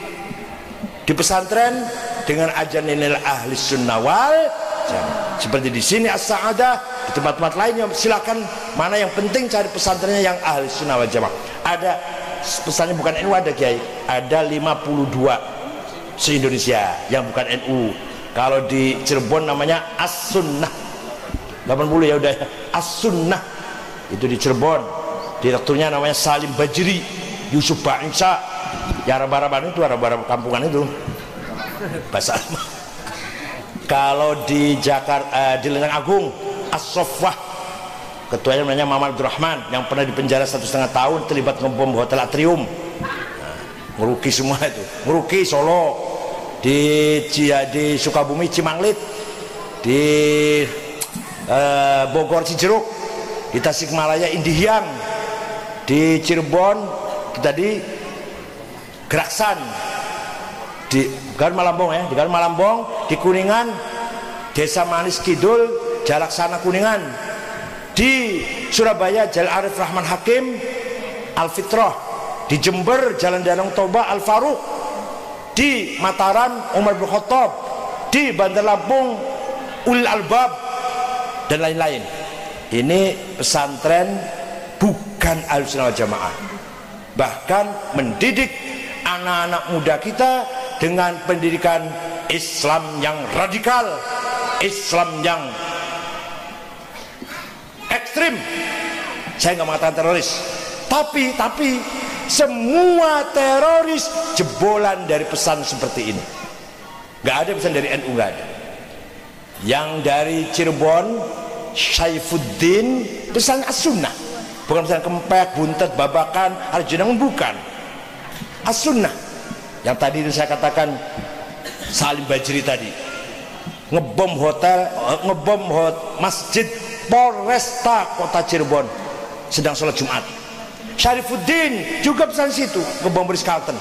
di pesantren dengan ajaran nilai ahli sunnah wal jamaah. Seperti di sini as-sa'adah, di tempat-tempat lainnya silakan. Mana yang penting cari pesantrennya yang ahli sunnah wal jamaah. Ada pesannya bukan NU, ada kiai, ada 52 se-Indonesia yang bukan NU. Kalau di Cirebon namanya As-Sunnah, 80 ya udah, As-Sunnah itu di Cirebon. Direkturnya namanya Salim Bajri, Yusuf Ba'isa, ya Arab-Araban itu, Arab-Arab kampungan itu bahasa. Kalau di Jakarta, di Lenteng Agung, As-Soffah, ketuanya namanya Muhammad Abdurrahman, yang pernah dipenjara 1,5 tahun terlibat ngebom Hotel Atrium. Ngeruki semua itu, ngeruki Solo, di Sukabumi Cimanglit, di Bogor Cijeruk, di Tasikmalaya Indihiang, di Cirebon kita di Geraksan, di Garut Malambong ya, di Garut Malambong, di Kuningan Desa Manis Kidul, Jalaksana Kuningan, di Surabaya Jalan Arif Rahman Hakim Al Fitroh, di Jember Jalan Danang Toba Al Faruq, di Mataram Umar bin Khattab, di Bandar Lampung Ulil Albab, dan lain-lain. Ini pesantren bukan Ahlussunnah wal Jamaah, bahkan mendidik anak-anak muda kita dengan pendidikan Islam yang radikal, Islam yang ekstrim. Saya nggak mengatakan teroris, tapi semua teroris jebolan dari pesan seperti ini. Nggak ada pesan dari NU, nggak ada. Yang dari Cirebon Saifuddin pesan As-Sunnah, bukan pesan Kempek, Buntet, Babakan, Arjunang, bukan. As-Sunnah. Yang tadi itu saya katakan Salim Bajri tadi ngebom hotel, masjid Polresta Kota Cirebon sedang sholat Jumat. Syarifuddin juga pesan situ, ngebom Ritz-Carlton.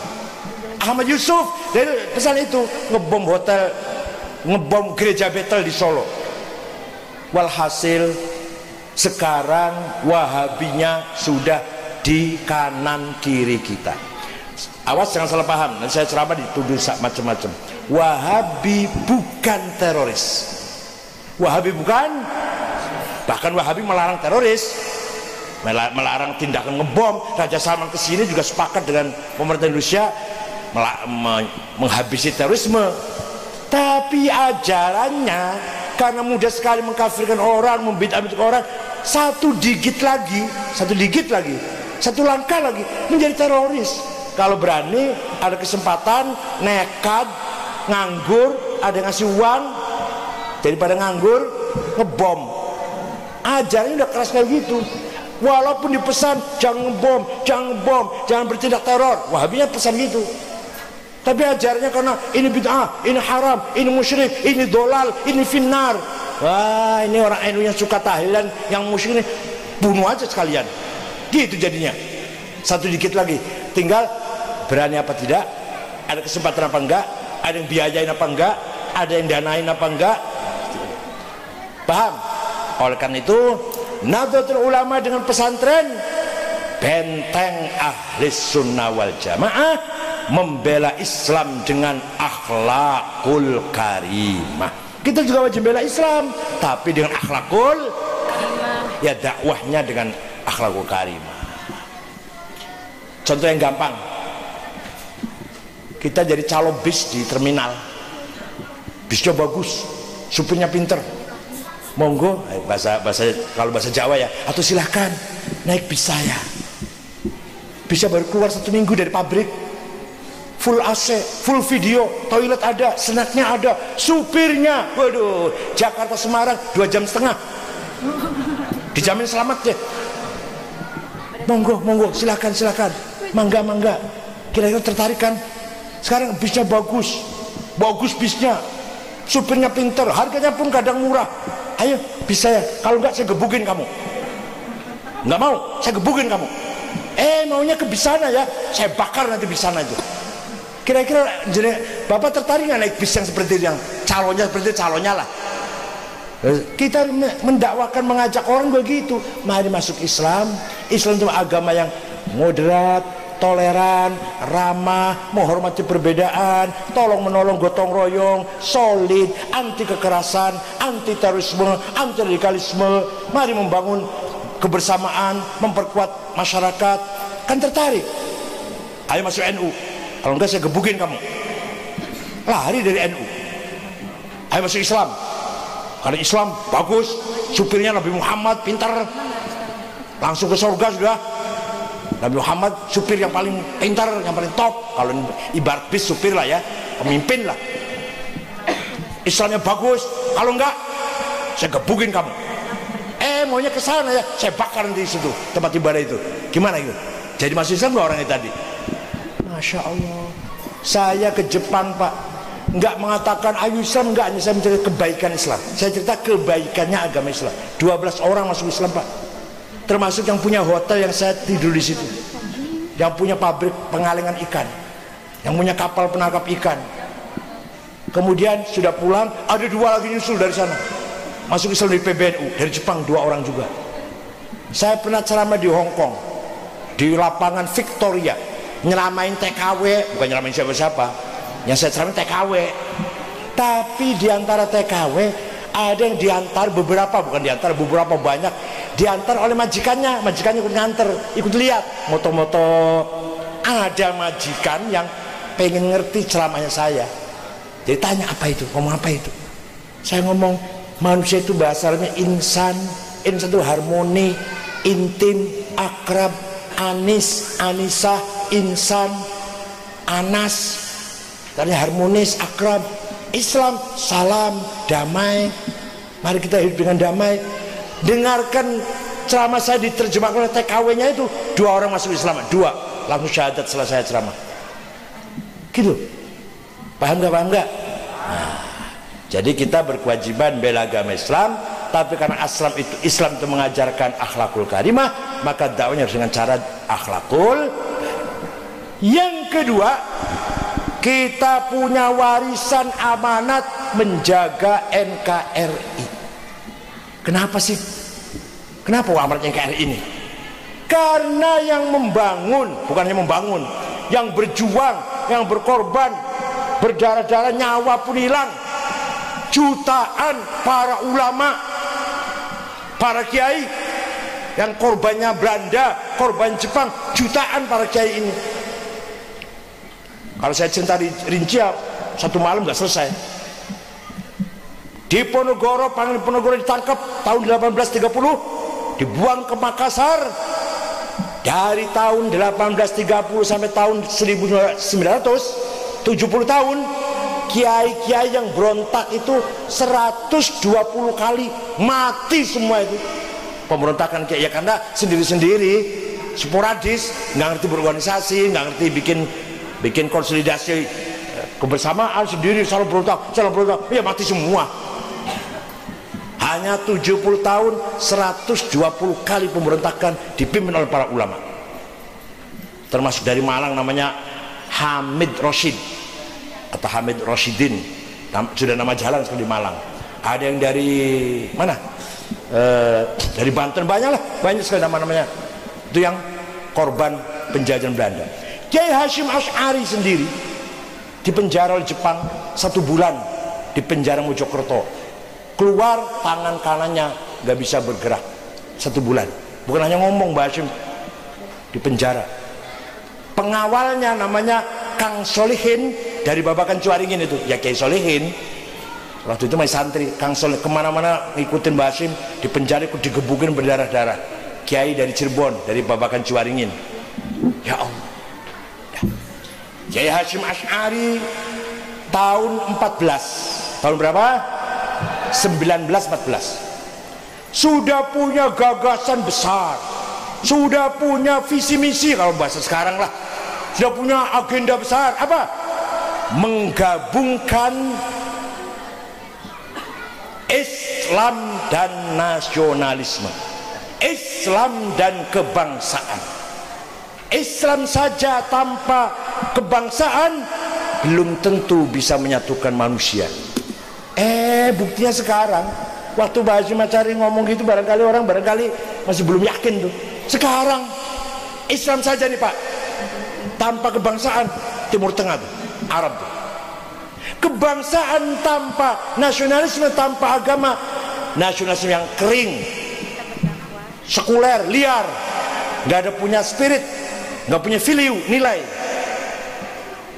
Ahmad Yusuf dari pesan itu, ngebom hotel, ngebom gereja Betel di Solo. Walhasil sekarang Wahabinya sudah di kanan kiri kita. Awas jangan salah paham, nanti saya ceramah dituduh macam-macam. Wahabi bukan teroris, Wahabi bukan, bahkan Wahabi melarang teroris, melarang tindakan ngebom. Raja Salman kesini juga sepakat dengan pemerintah Indonesia menghabisi terorisme. Tapi ajarannya karena mudah sekali mengkafirkan orang, membid'ahkan orang, satu langkah lagi menjadi teroris. Kalau berani, ada kesempatan, nekat, nganggur, ada yang ngasih uang, daripada nganggur, ngebom. Ajarannya udah keras kayak gitu. Walaupun dipesan jangan ngebom, jangan bertindak teror, Wahabinya pesan gitu. Tapi ajarannya karena ini bid'ah, ini haram, ini musyrik, ini dolal, ini finnar. Wah, ini orang NU yang suka tahlilan, yang musyrik ini bunuh aja sekalian. Gitu jadinya. Satu dikit lagi, tinggal berani apa tidak, ada kesempatan apa enggak, ada yang biayain apa enggak, ada yang danain apa enggak. Paham? Oleh karena itu Nahdlatul Ulama dengan pesantren benteng Ahlis Sunnah wal Jamaah, membela Islam dengan akhlakul karimah. Kita juga wajib bela Islam, tapi dengan akhlakul karimah. Ya dakwahnya dengan akhlakul karimah. Contoh yang gampang, kita jadi calo bis di terminal, bisnya bagus, supirnya pinter, monggo, kalau bahasa Jawa ya, atau silahkan naik bis saya. Bisa baru keluar 1 minggu dari pabrik, full AC, full video, toilet ada, snacknya ada, supirnya, waduh, Jakarta Semarang 2,5 jam, dijamin selamat deh. Monggo, silakan, mangga. Kira-kira tertarik kan? Sekarang bisnya bagus bisnya, supirnya pinter, harganya pun kadang murah. Ayo, bisa ya? Kalau enggak saya gebukin kamu. Enggak mau, saya gebukin kamu. Maunya ke bisana ya, saya bakar nanti bisana itu. Kira-kira Bapak tertarik nggak naik bis yang seperti itu, yang calonnya lah. Kita mendakwakan, mengajak orang begitu, mari masuk Islam. Islam itu agama yang moderat, toleran, ramah, menghormati perbedaan, tolong menolong, gotong royong, solid, anti kekerasan, anti terorisme, anti radikalisme. Mari membangun kebersamaan, memperkuat masyarakat. Kan tertarik? Ayo masuk NU. Kalau enggak saya gebukin kamu. Lari dari NU. Ayo masuk Islam. Karena Islam bagus, supirnya Nabi Muhammad pintar, langsung ke surga sudah. Nabi Muhammad supir yang paling pintar, yang paling top. Kalau ibarat bis supir lah ya, pemimpin lah. Islamnya bagus. Kalau enggak, saya gebukin kamu. Maunya ke sana ya, saya bakar di situ tempat ibadah itu. Gimana itu? Jadi masuk Islam nggak orangnya tadi? Masya Allah. Saya ke Jepang Pak, nggak mengatakan ayo Islam, nggak, hanya saya menceritakan kebaikan Islam. Saya cerita kebaikannya agama Islam. 12 orang masuk Islam Pak, termasuk yang punya hotel yang saya tidur di situ, yang punya pabrik pengalengan ikan, yang punya kapal penangkap ikan. Kemudian sudah pulang, ada 2 lagi nyusul dari sana, masuk Islam di PBNU, dari Jepang 2 orang juga. Saya pernah ceramah di Hong Kong, di lapangan Victoria, nyeramain TKW, bukan nyeramain siapa-siapa. Yang saya ceramah TKW, tapi diantara TKW ada yang diantar beberapa, bukan diantar beberapa, banyak diantar oleh majikannya ikut nganter, ikut lihat moto-moto. Ada majikan yang pengen ngerti ceramahnya saya, jadi tanya apa itu, ngomong apa itu. Saya ngomong manusia itu bahasa Arabnya insan itu harmoni, intim, akrab, anis, anisah, insan, anas, tadi harmonis, akrab. Islam salam, damai, mari kita hidup dengan damai. Dengarkan ceramah saya diterjemahkan oleh TKW-nya itu, 2 orang masuk Islam, 2 langsung syahadat setelah saya ceramah. Gitu, paham nggak? Nah, jadi kita berkewajiban bela agama Islam, tapi karena Islam itu mengajarkan akhlakul karimah, maka dakwahnya harus dengan cara akhlakul. Yang kedua, kita punya warisan amanat menjaga NKRI. Kenapa sih? Kenapa amanat NKRI ini? Karena yang membangun, bukan hanya membangun, yang berjuang, yang berkorban, berdarah-darah, nyawa pun hilang, jutaan para ulama, para kiai, yang korbannya Belanda, korban Jepang, jutaan para kiai ini. Kalau saya cerita rinci, 1 malam nggak selesai. Diponegoro, Pangeran Diponegoro ditangkap tahun 1830, dibuang ke Makassar. Dari tahun 1830 sampai tahun 1970 tahun, kiai-kiai yang berontak itu 120 kali mati semua itu. Pemberontakan kiai ya karena sendiri-sendiri, sporadis, nggak ngerti berorganisasi, nggak ngerti bikin konsolidasi kebersamaan, sendiri salah berontak, ya mati semua. Hanya 70 tahun 120 kali pemberontakan dipimpin oleh para ulama, termasuk dari Malang namanya Hamid Roshid atau Hamid Roshidin, sudah nama jalan sekali di Malang. Ada yang dari mana, dari Banten, banyak sekali nama-namanya. Itu yang korban penjajahan Belanda. Kiai Hashim Asy'ari sendiri dipenjara oleh Jepang 1 bulan di penjara Mojokerto. Keluar tangan kanannya nggak bisa bergerak 1 bulan. Bukan hanya ngomong, Mbak Hashim di penjara. Pengawalnya namanya Kang Solihin dari Babakan Cuaringin itu, ya Kiai Solihin. Waktu itu masih santri, Kang Soleh kemana-mana ngikutin Mbah Hashim, di penjara ikut digebukin berdarah-darah. Kiai dari Cirebon, dari Babakan Ciwaringin. Ya Allah. Ya. Kiai Hashim Asy'ari tahun 14. Tahun berapa? 1914. Sudah punya gagasan besar, sudah punya visi misi, kalau bahasa sekarang lah, sudah punya agenda besar. Apa? Menggabungkan Islam dan nasionalisme, Islam dan kebangsaan. Islam saja tanpa kebangsaan belum tentu bisa menyatukan manusia. Buktinya sekarang, waktu Mbah Hashim Asy'ari ngomong gitu, barangkali orang masih belum yakin tuh. Sekarang Islam saja nih Pak, tanpa kebangsaan, Timur Tengah tuh, Arab tuh. Kebangsaan tanpa nasionalisme, tanpa agama, nasionalisme yang kering, sekuler, liar, nggak ada punya spirit, nggak punya value, nilai.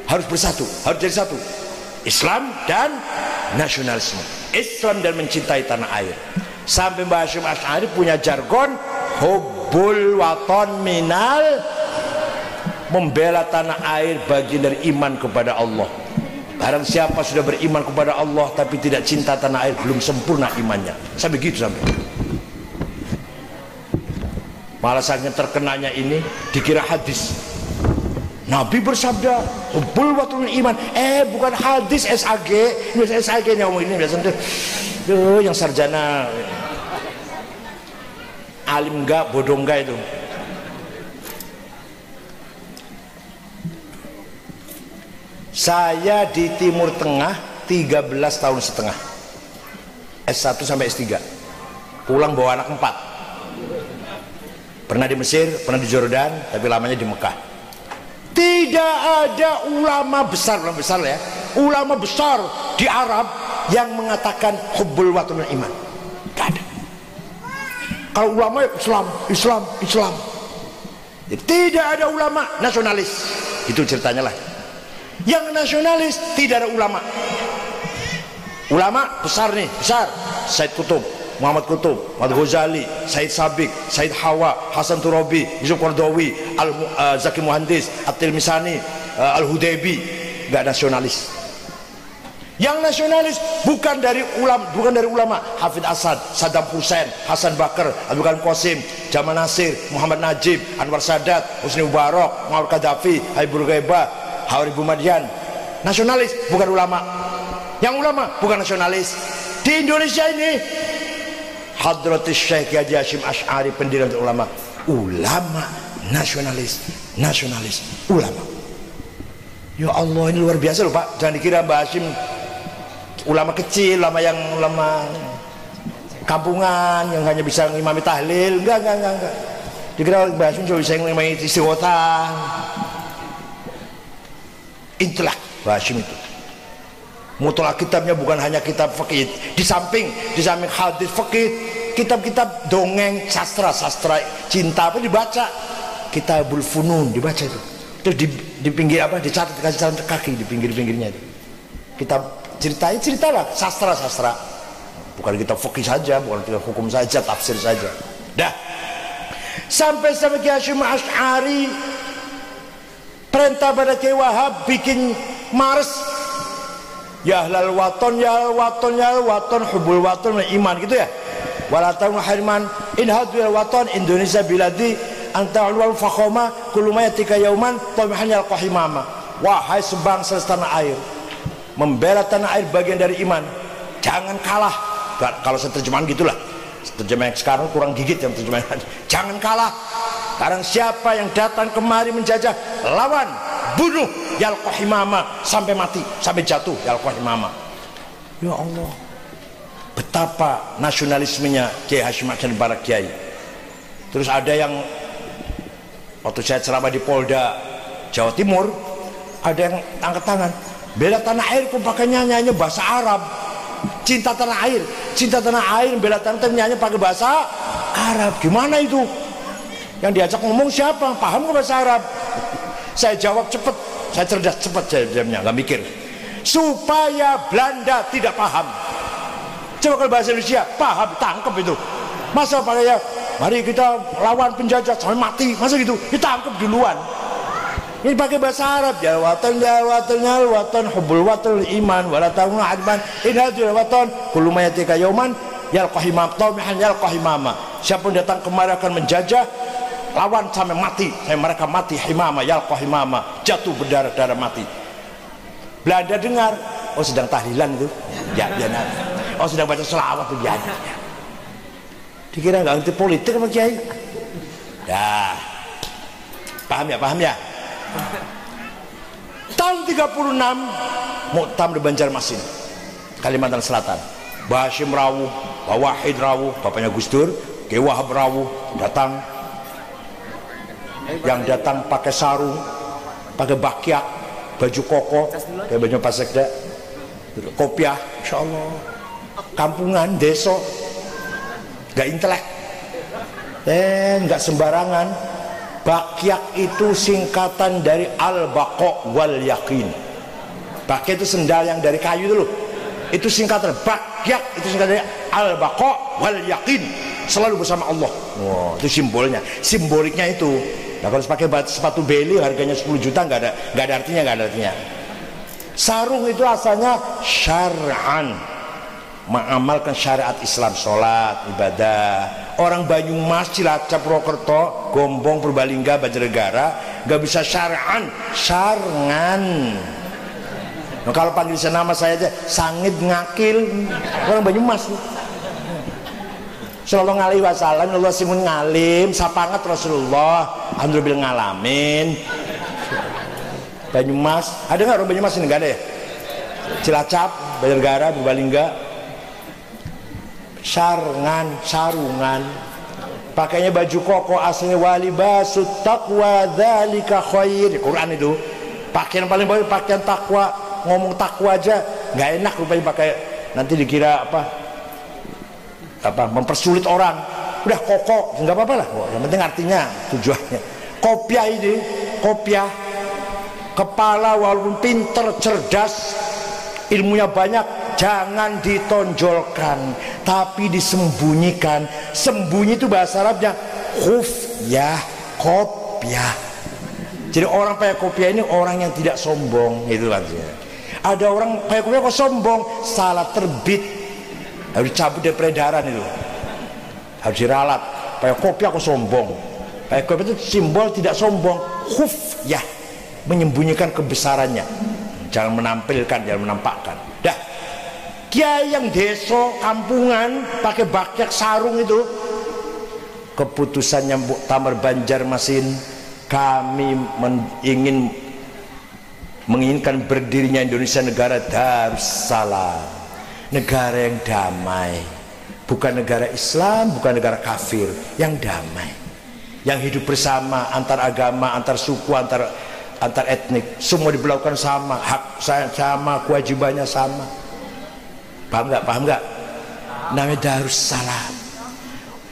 Harus bersatu, harus jadi satu. Islam dan nasionalisme, Islam dan mencintai tanah air. Sampai Mbah Hashim Asy'ari punya jargon hubbul waton minal, membela tanah air bagian dari iman kepada Allah. Barang siapa sudah beriman kepada Allah tapi tidak cinta tanah air, belum sempurna imannya. Sampai gitu sampai. Malah saking terkenanya ini dikira hadis. Nabi bersabda hubbul waton iman. Bukan hadis SAG. Ini SAG yang ini biasanya tuh yang sarjana alim enggak, bodoh enggak itu. Saya di Timur Tengah 13 tahun setengah, S1 sampai S3, pulang bawa anak 4. Pernah di Mesir, pernah di Jordan, tapi lamanya di Mekah. Tidak ada ulama besar ya, ulama besar di Arab yang mengatakan hubbul waton iman. Tidak ada. Kalau ulama Islam. Jadi, tidak ada ulama nasionalis. Itu ceritanya lah. Yang nasionalis tidak ada ulama. Ulama besar nih, besar. Said Qutb, Muhammad Qutb, Muhammad Ghazali, Said Sabiq, Said Hawa, Hasan Turabi, Yusuf Qaradawi, Zaki Muhandis, At-Tilmisani, Al-Hudaybi. Enggak nasionalis. Yang nasionalis bukan dari ulama, Hafidz Asad, Saddam Hussein, Hasan Bakar, Abdul Qasim Qasim, Jamal Nasir, Muhammad Najib, Anwar Sadat, Husni Mubarak, Muhammad Qaddafi, Habibur Ghaiba, Hawaribur Madian. Nasionalis bukan ulama. Yang ulama bukan nasionalis. Di Indonesia ini Hadratus Syekh Haji Hashim Asy'ari, pendiri ulama, nasionalis, ulama. Ya Allah, ini luar biasa loh Pak. Jangan dikira Mbah Hashim ulama kecil, ulama kampungan yang hanya bisa ngimami tahlil. Enggak. Dikira Mbah Hashim cuma bisa ngimami istighotah. Itulah Mbah Hashim itu. Mutolak kitabnya bukan hanya kitab fikih, di samping hadis fikih, kitab-kitab dongeng, sastra cinta apa dibaca, Kitabul Funun dibaca itu. Terus di pinggir apa dicatat, kasih catatan kaki di pinggirnya itu. Kitab ceritalah sastra. Bukan kitab fikih saja, bukan kitab hukum saja, tafsir saja. Dah. Sampai Kiai Hashim Asy'ari perintah pada Kiai Wahab bikin mars. Ya ahlal waton hubbul waton iman gitu ya. Walatun harman in hadwil waton Indonesia biladi anta ulwal fakhoma kulumayatika yauman tamihanyal qahimama. Wahai sebangsa tanah air, membela tanah air bagian dari iman. Jangan kalah. Kalau saya terjemahan gitulah. Terjemahan sekarang kurang gigit yang terjemahan. Jangan kalah. Sekarang siapa yang datang kemari menjajah, lawan, bunuh, yalqahimama, sampai mati, sampai jatuh, yalqahimama. Ya Allah, betapa nasionalismenya Kiai Hashim Asy'ari dan para kiai. Terus ada yang waktu saya ceramah di Polda Jawa Timur, ada yang angkat tangan, bela tanah air kok pakai nyanyi bahasa Arab. Cinta tanah air, bela tanah air nyanyi pakai bahasa Arab. Gimana itu? Yang diajak ngomong siapa? Paham ke bahasa Arab? Saya jawab cepet, saya cerdas, cepat jawabnya, nggak mikir. Supaya Belanda tidak paham. Coba kalau bahasa Indonesia, paham, tangkep itu. Masa pakai ya, mari kita lawan penjajah sampai mati, masa gitu? Ditangkep duluan. Ini pakai bahasa Arab, ya watan hubbul watan iman wala ta'un adman inadul watan kullu mayatika yauman yalqahimam taumihan yalqahimama. Siapa yang datang kemari akan menjajah, lawan sampai mati, sampai mereka mati, himama yalqahimama, jatuh berdarah-darah mati. Belanda dengar, oh sedang tahlilan itu, ya nah. Oh sedang baca selawat itu, ya. Dikira nggak ngerti politik sama kiai. Ya, paham ya. Tahun 36 Muktamar Banjarmasin, Kalimantan Selatan. Mbah Hashim rawuh, Mbah Wahid rawuh, bapaknya Gus Dur, Ki Wahab rawuh, datang. Yang datang pakai sarung, pakai bakyak, baju koko, kayak baju Pak Sekda, kopiah, insya Allah. Kampungan, desa, nggak intelek, nggak sembarangan. Bakyak itu singkatan dari al-baqa wal yakin. Bakyak itu sendal yang dari kayu itu loh. Itu singkatan bakyak, itu singkatan dari al-baqa wal yakin. Selalu bersama Allah. Wow, itu simbolnya. Simboliknya itu. Nah kalau pakai sepatu beli harganya 10 juta nggak ada artinya. Sarung itu asalnya syar'an, mengamalkan syariat Islam, sholat, ibadah. Orang Banyumas, Cilacap, Purwokerto, Gombong, Purbalingga, Banjarnegara nggak bisa syar'an, syarngan. Nah, kalau panggil nama saya aja Sangit Ngakil, orang Banyumas. Sallallahu alaihi wasallam, Allah simun ngalim, sapangat Rasulullah, alhamdulillah ngalamin. Banyumas, ada nggak orang Banyumas ini? Nggak ada ya? Cilacap, Banjarnegara, Purbalingga. Sarungan, pakainya baju koko, aslinya walibasut taqwa dzalika khair. Quran itu pakaian paling baik, pakaian takwa. Ngomong takwa aja nggak enak rupanya pakai, nanti dikira apa mempersulit orang. Udah koko nggak apa-apa lah, yang penting artinya, tujuannya. Kopiah ini, kopiah kepala walaupun pinter, cerdas, ilmunya banyak, jangan ditonjolkan, tapi disembunyikan. Sembunyi itu bahasa Arabnya khufyah, kopiah. Jadi orang pakai kopiah ini orang yang tidak sombong, itu artinya. Ada orang pakai kopiah kok sombong, salah terbit, harus dicabut dari peredaran itu, harus diralat. Pakai kopiah kok sombong. Pakai kopiah itu simbol tidak sombong, khufyah, menyembunyikan kebesarannya, jangan menampilkan, jangan menampakkan. Dah, kiai yang desa kampungan pakai bakyak sarung itu, keputusannya Muktamar Banjarmasin, kami menginginkan berdirinya Indonesia negara Darussalam, negara yang damai, bukan negara Islam, bukan negara kafir, yang damai, yang hidup bersama, antar agama, antar suku, antar etnik, semua diberlakukan sama, hak saya sama, kewajibannya sama. Paham nggak? Namanya Darussalam.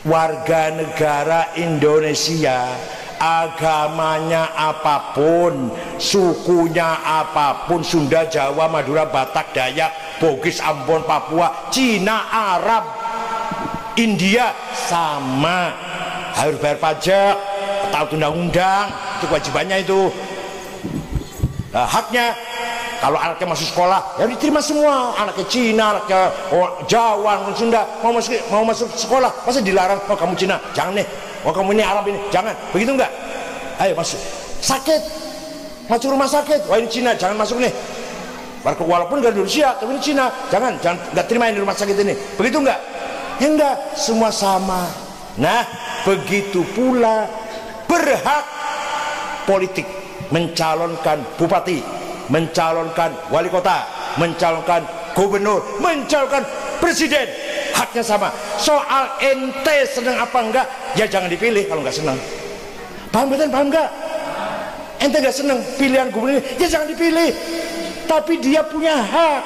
Warga negara Indonesia, agamanya apapun, sukunya apapun, Sunda, Jawa, Madura, Batak, Dayak, Bugis, Ambon, Papua, Cina, Arab, India, sama, harus bayar pajak, taat undang-undang, itu kewajibannya itu. Nah, haknya, kalau anaknya masuk sekolah ya diterima semua, anaknya Cina, anaknya Jawa, anaknya Sunda mau masuk sekolah, masa dilarang? Oh kamu Cina, jangan nih. Oh kamu ini Arab ini, jangan. Begitu enggak? Ayo masuk. Sakit, masuk rumah sakit, wah ini Cina, jangan masuk nih. Walaupun dari Indonesia, tapi ini Cina, jangan nggak terima di rumah sakit ini. Begitu enggak? Ya enggak, semua sama. Nah, begitu pula berhak politik, mencalonkan bupati, mencalonkan wali kota, mencalonkan gubernur, mencalonkan presiden, haknya sama. Soal ente senang apa enggak, ya jangan dipilih kalau enggak senang. Paham enggak? Ente enggak senang pilihan gubernur, ya jangan dipilih. Tapi dia punya hak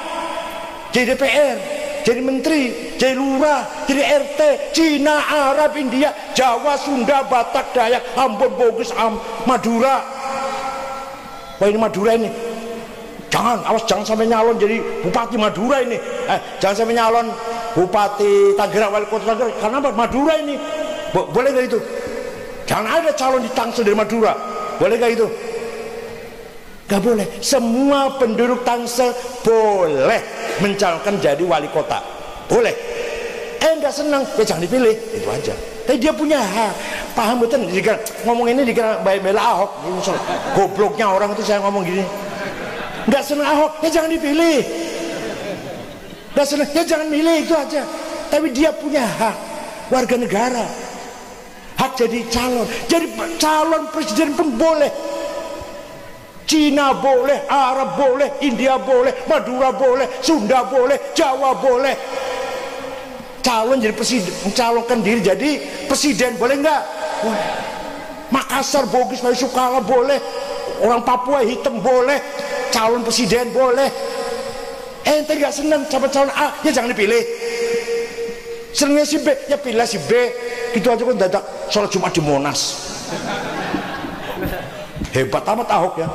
jadi DPR, jadi menteri, jadi lurah, jadi RT, Cina, Arab, India, Jawa, Sunda, Batak, Dayak, Ambon, Bugis, Madura. Wah ini Madura ini, jangan, awas jangan sampai nyalon jadi bupati Madura ini. Jangan sampai nyalon bupati Tangerang, wali kota Tangerang. Karena apa? Madura ini. Boleh nggak itu? Jangan ada calon di Tangsel dari Madura. Boleh nggak itu? Nggak boleh. Semua penduduk Tangsel boleh mencalonkan jadi wali kota. Boleh. Nggak senang, ya jangan dipilih. Itu aja. Tapi dia punya hak. Paham betul? Ngomong ini dikira bela Ahok. Gobloknya orang itu saya ngomong gini. Nggak senang Ahok, ya jangan dipilih. Nggak senang, ya jangan milih, itu aja. Tapi dia punya hak warga negara, hak jadi calon presiden pun boleh. Cina boleh, Arab boleh, India boleh, Madura boleh, Sunda boleh, Jawa boleh. Calon jadi presiden, mencalonkan diri jadi presiden, boleh nggak? Makassar, Bugis, Sukala boleh. Orang Papua hitam boleh, calon presiden boleh. Ente nggak senang sama calon A, ya jangan dipilih. Senangnya si B, ya pilih si B. Gitu aja kan dadak sholat Jumat di Monas. Hebat amat Ahok ya,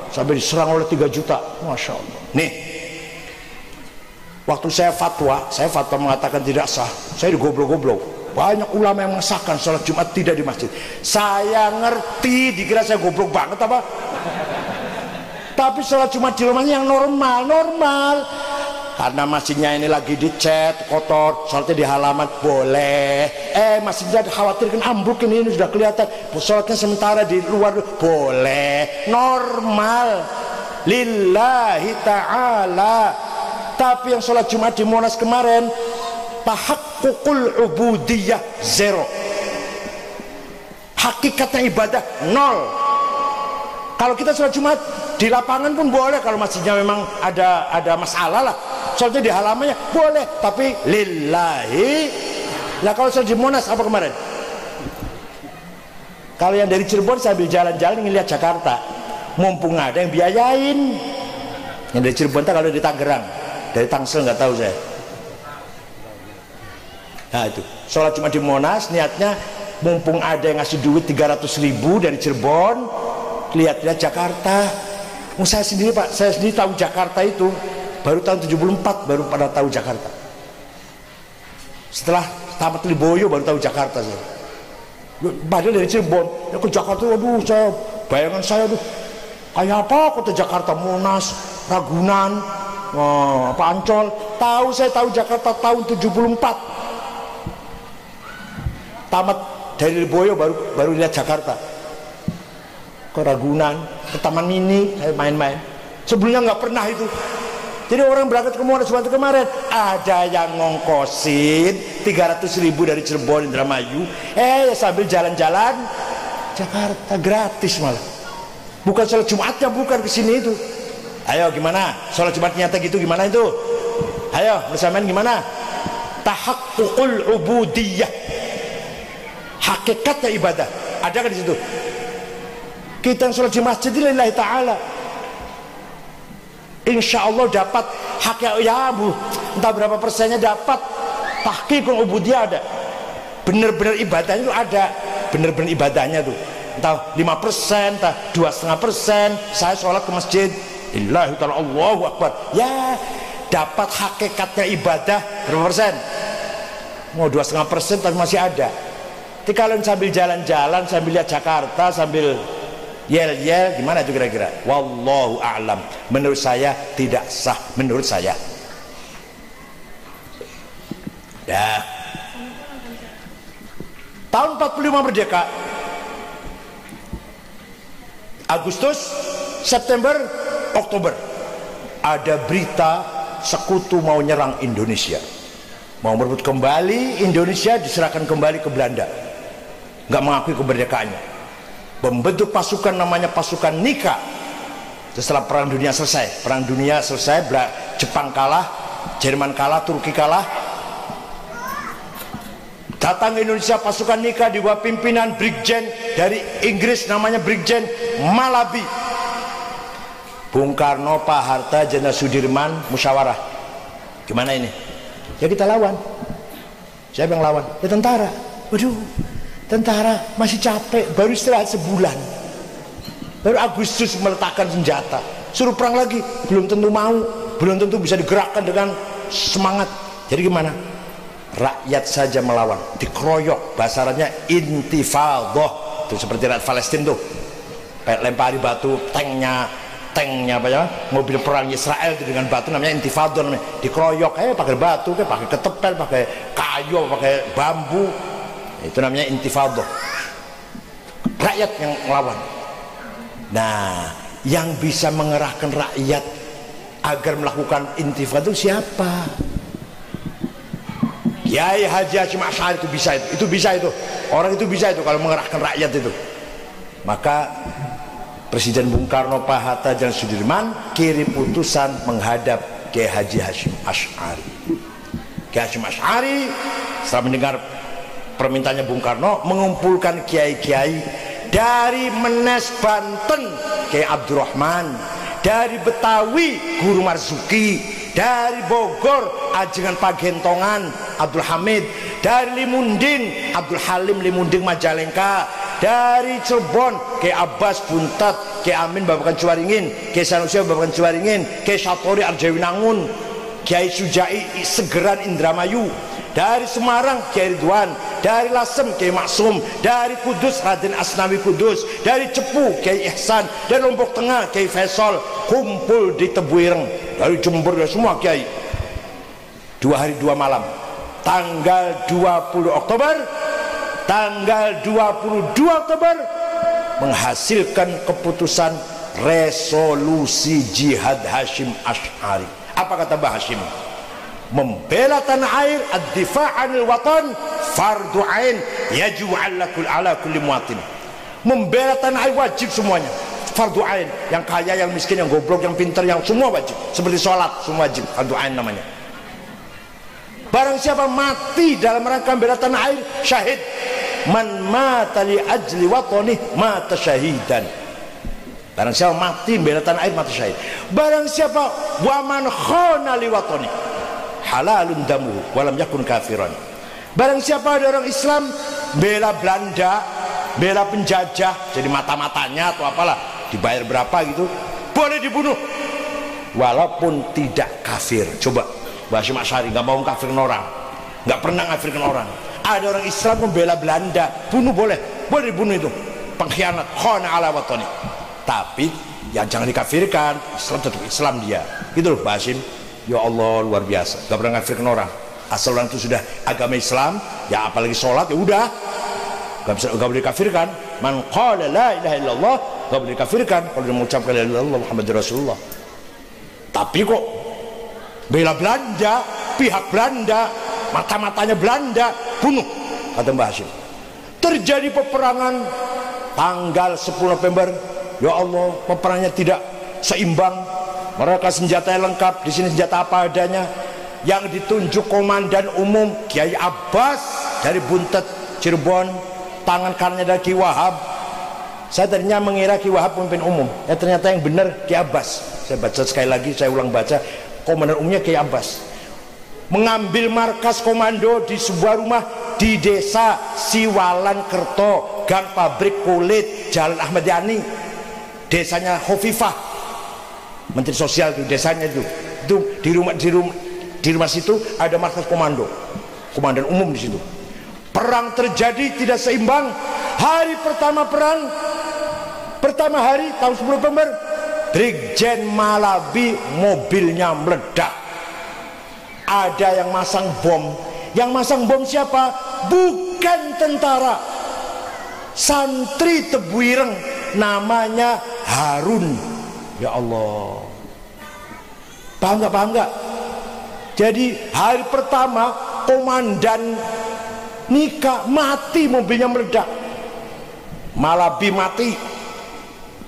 sampai diserang oleh 3 juta. Masya Allah. Nih, waktu saya fatwa mengatakan tidak sah, saya digoblok-goblok. Banyak ulama yang mengesahkan sholat Jumat tidak di masjid. Saya ngerti, dikira saya goblok banget apa? Tapi sholat Jumat di rumahnya yang normal. Karena masjidnya ini lagi dicat, kotor, sholatnya di halaman boleh. Masjidnya khawatirkan ambruk, ini sudah kelihatan. Sholatnya sementara di luar boleh, normal. Lillahi ta'ala. Tapi yang sholat Jumat di Monas kemarin, tahakkukul ubudiyah 0. Hakikatnya ibadah 0. Kalau kita sholat Jumat di lapangan pun boleh, kalau masjidnya memang ada masalah lah. Sholatnya di halamannya boleh, tapi lillahi. Nah kalau sholat di Monas apa kemarin? Kalau yang dari Cirebon sambil jalan-jalan ngeliat Jakarta, mumpung ada yang biayain. Yang dari Cirebon kalau di Tangerang, dari Tangsel nggak tahu saya. Nah itu sholat Jumat di Monas, niatnya mumpung ada yang ngasih duit 300.000 dari Cirebon, lihat-lihat Jakarta. Saya sendiri Pak, saya sendiri tahu Jakarta itu baru tahun 74 baru pada tahu Jakarta. Setelah tamat Liboyo baru tahu Jakarta saya. Padahal dari Cirebon ya ke Jakarta, aduh saya bayangan saya tuh kayak apa kota Jakarta, Monas, Ragunan, apa Ancol. Saya tahu Jakarta tahun 74. Tamat dari Liboyo baru lihat Jakarta. Ke Ragunan, ke Taman Mini, saya main-main. Sebelumnya nggak pernah itu. Jadi orang berangkat ke Monas waktu kemarin, ada yang ngongkosin 300.000 dari Cirebon, Indramayu, sambil jalan-jalan Jakarta gratis malah. Bukan sholat Jumatnya, bukan kesini itu. Ayo gimana? Sholat Jumat nyata gitu gimana itu? Ayo bersamaan gimana? Tahakkukul ubudiyah. Hakikatnya ibadah. Ada kan di situ? Kita yang sholat di masjid lillahi ta'ala, insya Allah dapat hak ya bu, entah berapa persennya dapat. Tahqiqul ubudiyah ada, bener-bener ibadahnya itu ada, bener-bener ibadahnya tuh, entah 5%, entah 2,5%. Saya sholat ke masjid lillahi ta'ala, Allahu Akbar, ya dapat hakikatnya ibadah berapa persen? Mau 2,5% tapi masih ada. Jadi kalian sambil jalan-jalan, sambil lihat Jakarta, sambil yel-yel, gimana itu kira-kira? Wallahu a'lam. Menurut saya tidak sah, menurut saya. Ya. Tahun 45 merdeka. Agustus, September, Oktober. Ada berita sekutu mau nyerang Indonesia. Mau merebut kembali Indonesia, diserahkan kembali ke Belanda. Nggak mengakui kemerdekaannya. Membentuk pasukan namanya pasukan Nika. Setelah perang dunia selesai, Jepang kalah, Jerman kalah, Turki kalah, datang ke Indonesia pasukan Nika di bawah pimpinan Brigjen dari Inggris namanya Brigjen Malabi. Bung Karno, Pak Harta, Jenderal Sudirman musyawarah. Gimana ini? Ya kita lawan. Siapa yang lawan? Ya tentara. Waduh, tentara masih capek, baru istirahat sebulan, baru Agustus meletakkan senjata, suruh perang lagi, belum tentu mau, belum tentu bisa digerakkan dengan semangat. Jadi gimana? rakyat saja melawan, dikeroyok, bahasa Arabnya intifadhah. Itu seperti rakyat Palestina tuh, lempari batu, tanknya apa ya, mobil perang Israel itu dengan batu, namanya intifadhah, namanya dikeroyok, pakai batu, pakai ketepel, pakai kayu, pakai bambu, itu namanya intifadhah, rakyat yang melawan. Nah, yang bisa mengerahkan rakyat agar melakukan intifadhah itu siapa? Kiai Haji Hasyim Asy'ari itu bisa, itu bisa, itu orang itu bisa itu kalau mengerahkan rakyat itu. Maka Presiden Bung Karno, Pak Hatta dan Sudirman kirim utusan menghadap Kiai Haji Hasyim Asy'ari. Kiai Hasyim Asy'ari setelah mendengar permintaannya Bung Karno, mengumpulkan kiai-kiai dari Menes Banten, Kiai Abdurrahman, dari Betawi Guru Marzuki, dari Bogor Ajengan Pagentongan Abdul Hamid, dari Limunding Abdul Halim Limunding Majalengka, dari Cirebon Kiai Abbas Buntat, Kiai Amin Babakan Cuaringin, Kiai Sanusi Babakan Cuaringin, Kiai Satori Arjawinangun, Kiai Sujai Segeran Indramayu, dari Semarang Kiai Ridwan, dari Lasem Kiai Maksum, dari Kudus Raden Asnawi Kudus, dari Cepu Kiai Ihsan, dari Lombok Tengah Kiai Faisal, kumpul di Tebuireng, dari Jember, dari semua kiai. 2 hari 2 malam, tanggal 20 Oktober, tanggal 22 Oktober menghasilkan keputusan resolusi jihad Hasyim Asy'ari. Apa kata Mbah Hasyim? Membela tanah air, ad-difa' 'anil watan fardu ain yajibu 'ala kulli muwatin. Membela tanah air wajib semuanya, fardu ain. Yang kaya, yang miskin, yang goblok, yang pintar, yang semua wajib. Seperti sholat, semua wajib, fardu ain namanya. Barang siapa mati dalam rangka membela tanah air, syahid. Man mata li ajli watani mata syahidan. Barang siapa mati membela tanah air, mati syahid. Barang siapa waman khana li watani halalun damuhu walam yakun kafiran. Barang siapa ada orang Islam bela Belanda, bela penjajah, jadi mata-matanya atau apalah, dibayar berapa gitu, boleh dibunuh walaupun tidak kafir. Coba Mbah Hasyim Asy'ari nggak mau mengkafirkan orang, nggak pernah mengkafirkan orang. Ada orang Islam membela Belanda, bunuh boleh, boleh dibunuh itu, pengkhianat, khana ala watani. Tapi yang jangan dikafirkan, Islam tetap Islam dia, gitu loh Mbah Hasyim. Ya Allah, luar biasa, nggak pernah mengkafirkan orang. Asal orang itu sudah agama Islam, ya apalagi sholat, ya udah nggak boleh dikafirkan. Man qala la ilaha illallah, nggak boleh dikafirkan kalau dia mengucapkan la ilaha illallah Muhammadur Rasulullah. Tapi kok bela Belanda, pihak Belanda, mata-matanya Belanda, bunuh, kata Mbah Hasyim. Terjadi peperangan tanggal 10 November. Ya Allah, peperangannya tidak seimbang. Mereka senjatanya lengkap, di sini senjata apa adanya. Yang ditunjuk komandan umum Kiai Abbas dari Buntet Cirebon, tangan kanannya dari Ki Wahab. Saya tadinya mengira Ki Wahab pemimpin umum, ya ternyata yang benar Ki Abbas. Saya baca sekali lagi, saya ulang baca, komandan umumnya Ki Abbas. Mengambil markas komando di sebuah rumah di desa Siwalan Kerto, Gang Pabrik Kulit, Jalan Ahmad Yani, desanya Khofifah, Menteri Sosial itu desanya itu di rumah situ ada markas komando, komandan umum di situ. Perang terjadi tidak seimbang. Hari pertama perang, pertama hari tahun 10 November, Brigjen Malabi mobilnya meledak. Ada yang masang bom. Yang masang bom siapa? Bukan tentara, santri Tebuireng, namanya Harun. Ya Allah, paham nggak? Paham nggak? Jadi hari pertama komandan nikah mati, mobilnya meledak. Malabi mati,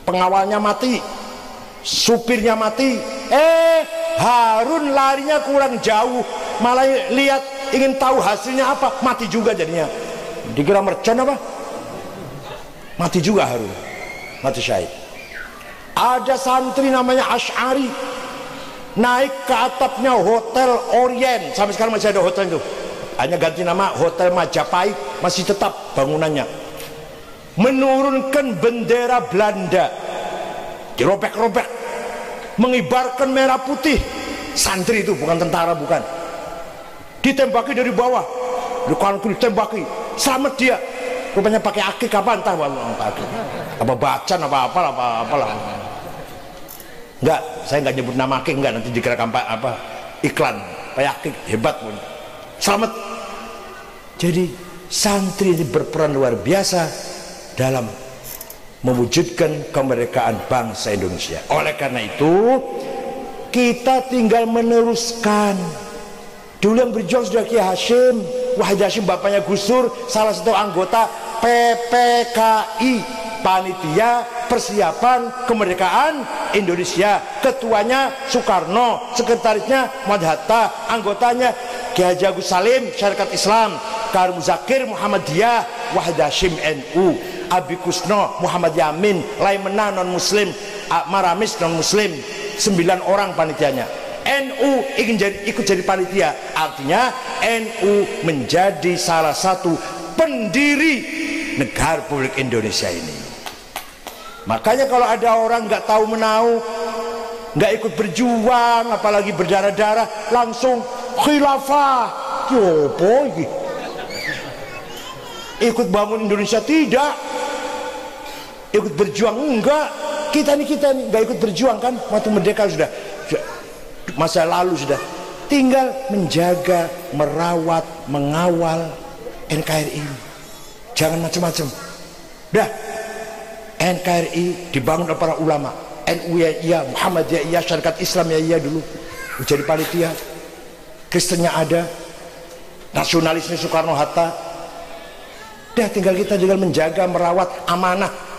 pengawalnya mati, supirnya mati. Harun larinya kurang jauh, malah lihat ingin tahu hasilnya apa, mati juga jadinya. Dikira mercon apa? Mati juga Harun, mati syahid. Ada santri namanya Asy'ari naik ke atapnya Hotel Orient, sampai sekarang masih ada hotel itu, hanya ganti nama Hotel Majapahit, masih tetap bangunannya. Menurunkan bendera Belanda, dirobek-robek, mengibarkan merah putih. Santri itu bukan tentara, bukan. ditembaki dari bawah, ditembaki, selamat dia. Rupanya pakai akik apa entah apa bacan apa enggak, saya enggak nyebut nama akik, enggak, nanti dikira apa iklan pakai akik, hebat pun selamat. Jadi santri ini berperan luar biasa dalam mewujudkan kemerdekaan bangsa Indonesia. Oleh karena itu kita tinggal meneruskan. Dulu yang berjuang sudah Kiai Hashim Wahid Hashim, bapaknya Gus Dur, salah satu anggota PPKI, Panitia Persiapan Kemerdekaan Indonesia. Ketuanya Soekarno, sekretarisnya Muhammad Hatta, anggotanya Kiai Haji Agus Salim Syarikat Islam, Karim Zakir Muhammadiyah, Wahid Hashim NU, Abi Kusno Muhammad Yamin, Laimena non muslim, Maramis non muslim, 9 orang panitianya. NU ikut jadi panitia, artinya NU menjadi salah satu pendiri negara Republik Indonesia ini. Makanya kalau ada orang nggak tahu menau, nggak ikut berjuang, apalagi berdarah-darah, langsung khilafah, yopo iki, ikut bangun Indonesia, tidak ikut berjuang, enggak. Kita nih nggak ikut berjuang kan, waktu merdeka sudah masa lalu, sudah tinggal menjaga, merawat, mengawal NKRI. Jangan macam-macam. Dah, NKRI dibangun oleh para ulama, NU ya iya, Muhammadiyah iya, Syarikat Islam ya iya, dulu jadi panitia. Kristennya ada, nasionalisnya Soekarno Hatta. Dah, tinggal kita juga menjaga, merawat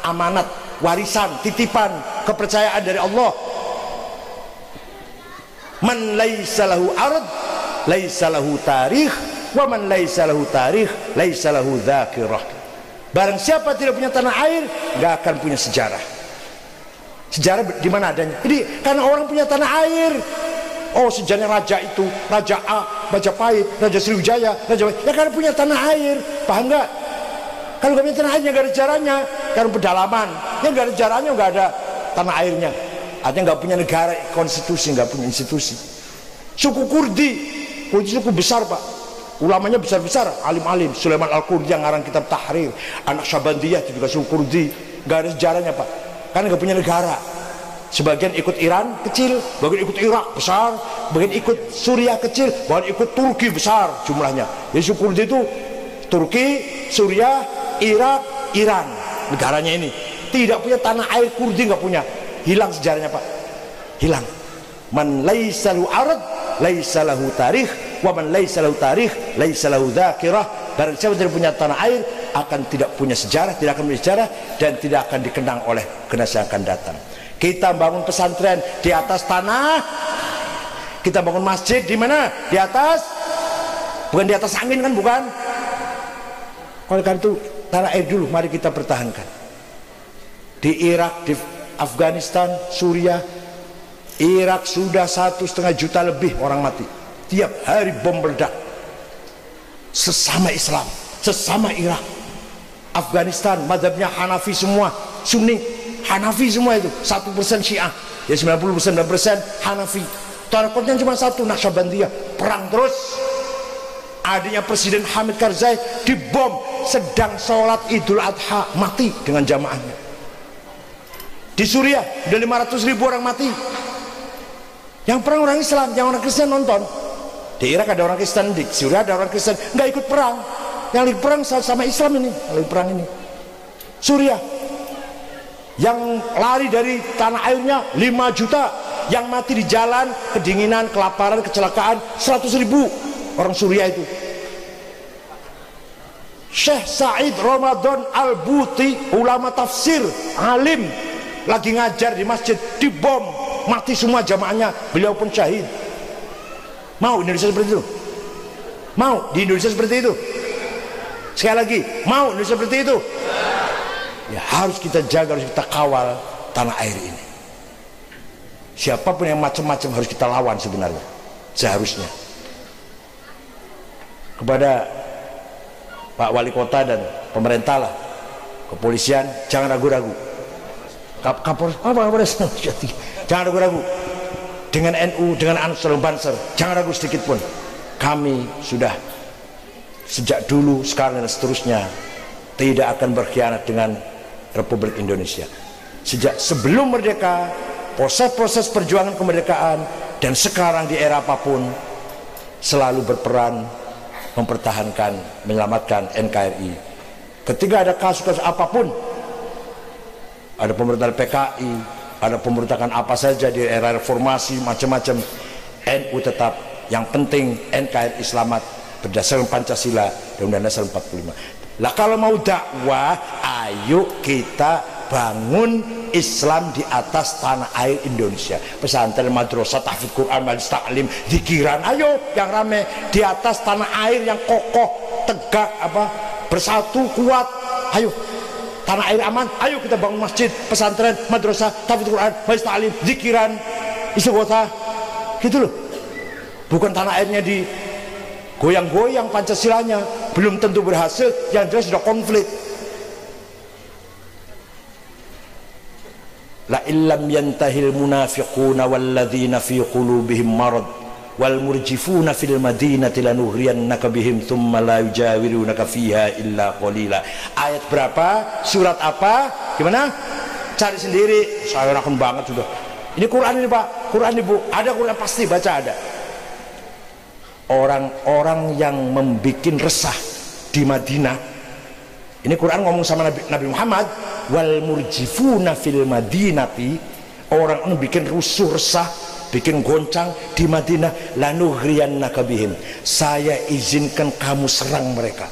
amanat, warisan, titipan, kepercayaan dari Allah. Man laisa lahu ard laisa lahu tarikh, wa man laisa lahu tarikh laisa lahu dzakirah. Barang siapa tidak punya tanah air, nggak akan punya sejarah. Sejarah di mana adanya? Jadi karena orang punya tanah air. Oh, sejarahnya raja itu, Raja A, Majapahit, Raja Sriwijaya, Raja B, ya karena punya tanah air. Paham nggak? Kalau nggak punya tanah airnya nggak ada sejarahnya. Karena pedalaman, ya nggak ada sejarahnya, nggak ada tanah airnya. Artinya nggak punya negara, konstitusi, nggak punya institusi. Suku Kurdi suku besar pak, ulamanya besar-besar, alim-alim. Sulaiman Al-Kurdi yang ngarang kitab Tahrir, anak Syabandiyah itu juga suku Kurdi. Nggak ada sejarahnya pak, karena nggak punya negara. Sebagian ikut Iran kecil, bagian ikut Irak besar, bagian ikut Suriah kecil, bagian ikut Turki besar jumlahnya. Jadi suku Kurdi itu Turki, Suriah, Irak, Iran, negaranya ini. Tidak punya tanah air, Kurdi nggak punya. Hilang sejarahnya pak, hilang. Man laisa lahu ard laisa lahu tarikh, wa man laisa lahu tarikh laisa lahu dzakirah. Barang siapa tidak punya tanah air akan tidak punya sejarah, tidak akan punya sejarah, dan tidak akan dikenang oleh generasi yang akan datang. Kita bangun pesantren di atas tanah, kita bangun masjid di mana? Di atas, bukan di atas angin kan, bukan. Oleh karena itu tanah air dulu mari kita pertahankan. Di Irak, di Afghanistan, Suriah, Irak sudah 1,5 juta lebih orang mati. Tiap hari bom meledak. Sesama Islam, sesama Irak. Afghanistan, mazhabnya Hanafi semua, Sunni, Hanafi semua itu. 1% Syiah, ya 90% Hanafi. Tarekatnya cuma satu, Naqsyabandiyah. Perang terus. Adanya Presiden Hamid Karzai dibom sedang sholat Idul Adha, mati dengan jamaahnya. Di Suriah udah 500.000 orang mati. Yang perang orang Islam, yang orang Kristen nonton. Di Irak ada orang Kristen, di Suriah ada orang Kristen, nggak ikut perang. Yang ikut perang sama Islam ini, ikut perang ini. Suriah yang lari dari tanah airnya 5 juta, yang mati di jalan, kedinginan, kelaparan, kecelakaan 100.000 orang Suriah itu. Syekh Said Ramadan Al-Buti, ulama tafsir, alim, lagi ngajar di masjid, dibom, mati semua jamaahnya, beliau pun syahid. Mau Indonesia seperti itu? Mau di Indonesia seperti itu? Sekali lagi, mau Indonesia seperti itu? Ya harus kita jaga, harus kita kawal tanah air ini. Siapapun yang macam-macam harus kita lawan sebenarnya, seharusnya. Kepada Pak Wali Kota dan pemerintah lah, kepolisian, jangan ragu-ragu. Kapolres, jangan ragu-ragu dengan NU, dengan Ansar Banser, jangan ragu sedikit pun. kami sudah sejak dulu, sekarang dan seterusnya tidak akan berkhianat dengan Republik Indonesia. Sejak sebelum merdeka, proses-proses perjuangan kemerdekaan, dan sekarang di era apapun selalu berperan mempertahankan, menyelamatkan NKRI. Ketika ada kasus-kasus apapun, ada pemberontakan PKI, ada pemberontakan apa saja di era reformasi, macam-macam, NU tetap yang penting NKRI selamat berdasarkan Pancasila dan Undang-Undang Dasar 45. Lah kalau mau dakwah, ayo kita bangun Islam di atas tanah air Indonesia. Pesantren, madrasah, tahfidz Quran, majelis taklim, zikiran, ayo yang rame di atas tanah air yang kokoh, tegak, bersatu, kuat. Ayo tanah air aman, ayo kita bangun masjid, pesantren, madrasah, tahfidz Quran, majelis taklim, zikiran, istighosah, gitu loh. Bukan tanah airnya di goyang-goyang Pancasilanya, belum tentu berhasil, yang jelas sudah konflik. La illam yantahil munafiquna walladzina fi qulubihim marad wal murjifuna fil madinati lanughriyannaka bihim thumma la yujawirunaka fiha illa qalila. Ayat berapa? Surat apa? Gimana? Cari sendiri. Saya rakun banget sudah. Ini Quran ini Pak, Quran Ibu. Ada Quran pasti baca ada. Orang-orang yang membuat resah di Madinah, ini Quran ngomong sama Nabi Muhammad, wal murjifuna fil madinati, orang bikin rusuh resah, bikin goncang di Madinah, lanughriyannaka bihim, saya izinkan kamu serang mereka,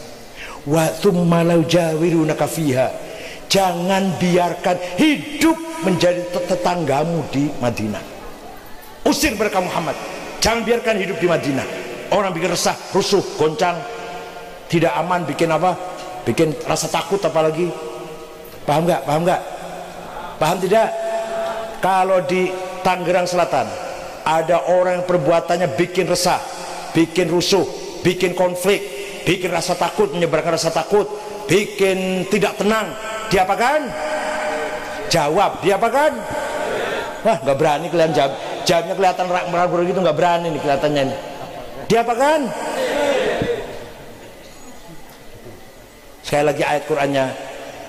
wa tsumma la jawirunaka fiha, jangan biarkan hidup menjadi tetanggamu di Madinah. Usir mereka Muhammad, jangan biarkan hidup di Madinah. Orang bikin resah, rusuh, goncang, tidak aman, bikin apa? Bikin rasa takut apalagi. Paham nggak? Paham nggak? Paham tidak? Kalau di Tangerang Selatan ada orang yang perbuatannya bikin resah, bikin rusuh, bikin konflik, bikin rasa takut, menyebarkan rasa takut, bikin tidak tenang, diapakan? Jawab, diapakan? Wah, nggak berani kalian jawab. Jawabnya kelihatan ragu-ragu gitu, nggak berani nih kelihatannya nih. Diapakan? Sekali lagi ayat Qur'annya,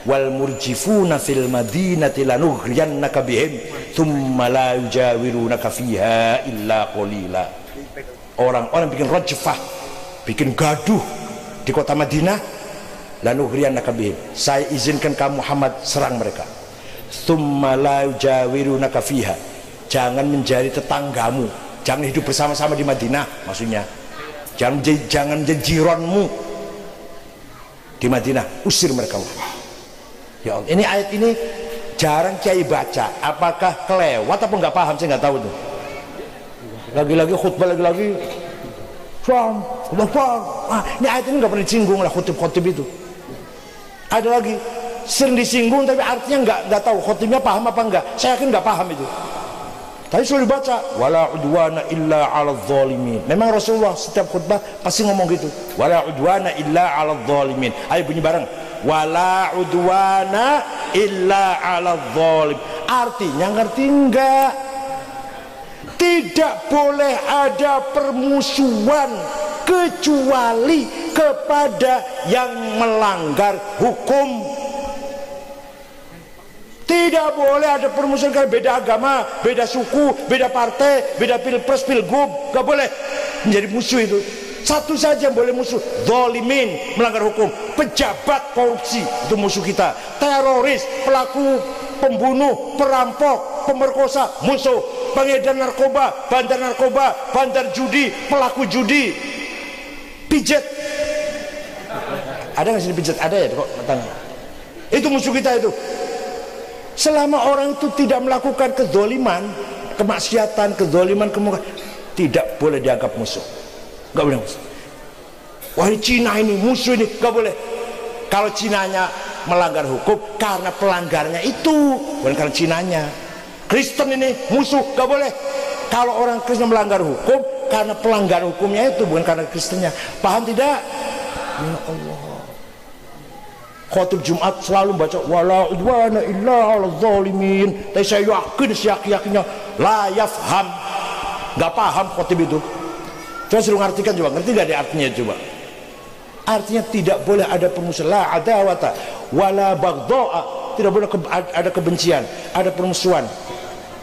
wal murjifuna fil madinati lanughriyannaka bihim thumma la yujawirunaka fiha illa qalila. Orang-orang bikin rajfah, bikin gaduh di kota Madinah, lanughriyannaka bihim, saya izinkan kamu Muhammad serang mereka. Thumma la yujawirunaka fiha, jangan menjadi tetanggamu, jangan hidup bersama-sama di Madinah, maksudnya jangan jadi jironmu di Madinah, usir mereka. Ya Allah, ini ayat ini jarang kiai baca. Apakah kelewat apa nggak paham? Saya nggak tahu tuh. Lagi-lagi khutbah, lagi-lagi ini ayat ini nggak pernah disinggung lah, khutib itu. Ada lagi sering disinggung tapi artinya nggak tahu khutibnya paham apa enggak. Saya yakin nggak paham itu. Tapi sudah dibaca, wala udwana illa 'alal zalimin. Memang Rasulullah setiap khutbah pasti ngomong gitu, wala udwana illa 'alal zalimin. Ayo bunyi bareng, wala udwana illa 'alal zalim. Artinya ngerti enggak? Tidak boleh ada permusuhan kecuali kepada yang melanggar hukum. Tidak boleh ada permusuhan karena beda agama, beda suku, beda partai, beda pilpres, pilgub. Gak boleh menjadi musuh itu. Satu saja yang boleh musuh, zalimin, melanggar hukum. Pejabat korupsi, itu musuh kita. Teroris, pelaku pembunuh, perampok, pemerkosa, musuh. Pengedar narkoba, bandar judi, pelaku judi, pijet. Ada nggak sih pijet? Ada ya kok tanya. Itu musuh kita itu. Selama orang itu tidak melakukan kezoliman, kemaksiatan, kezoliman, tidak boleh dianggap musuh. Nggak boleh musuh. Wah ini Cina ini musuh ini, nggak boleh. Kalau Cinanya melanggar hukum karena pelanggarnya itu, bukan karena Cinanya. Kristen ini musuh, nggak boleh. Kalau orang Kristen melanggar hukum karena pelanggar hukumnya itu, bukan karena Kristennya. Paham tidak? Ya Allah. Khotib Jumat selalu baca wala udwana illa 'alal zalimin. Tapi saya yakin, yakinnya la yafham, nggak paham khotib itu. Coba suruh ngartikan, coba ngerti gak di artinya coba? Artinya tidak boleh ada permusuhan, la adawata wala baghdha'a, tidak boleh ada kebencian, ada permusuhan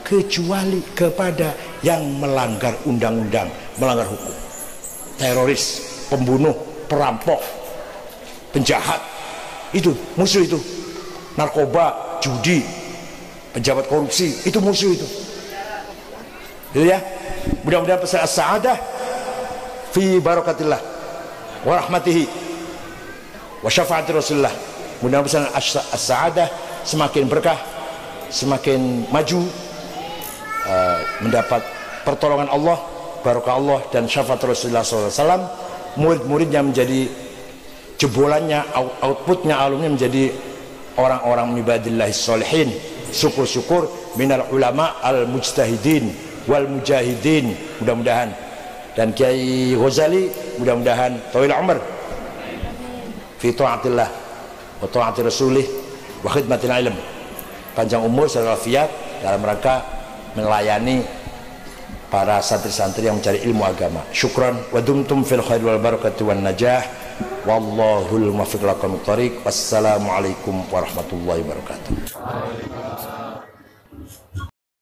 kecuali kepada yang melanggar undang-undang, melanggar hukum. Teroris, pembunuh, perampok, penjahat, itu musuh itu. Narkoba, judi, pejabat korupsi, itu musuh itu. Gitu ya. Mudah-mudahan pesan as-sa'adah fi barakatillah wa rahmatihi wa syafaati Rasulullah. Mudah-mudahan as-sa'adah semakin berkah, semakin maju, mendapat pertolongan Allah, barakah Allah dan syafaat Rasulullah SAW. Murid-muridnya menjadi jebolannya, outputnya, alumni menjadi orang-orang min ibadillahi sholihin. Syukur-syukur minal ulama al-mujtahidin wal mujahidin, mudah-mudahan. Dan Kiai Ghazali mudah-mudahan tawil umur fi ta'atillah wa ta'ati rasulih wa khidmatil ilm, panjang umur dan walafiat dalam rangka melayani para santri-santri yang mencari ilmu agama. Syukran wa dumtum fil khair wal barakati wan najah, wallahul muwaffiq lakum thariq. Wassalamualaikum warahmatullahi wabarakatuh.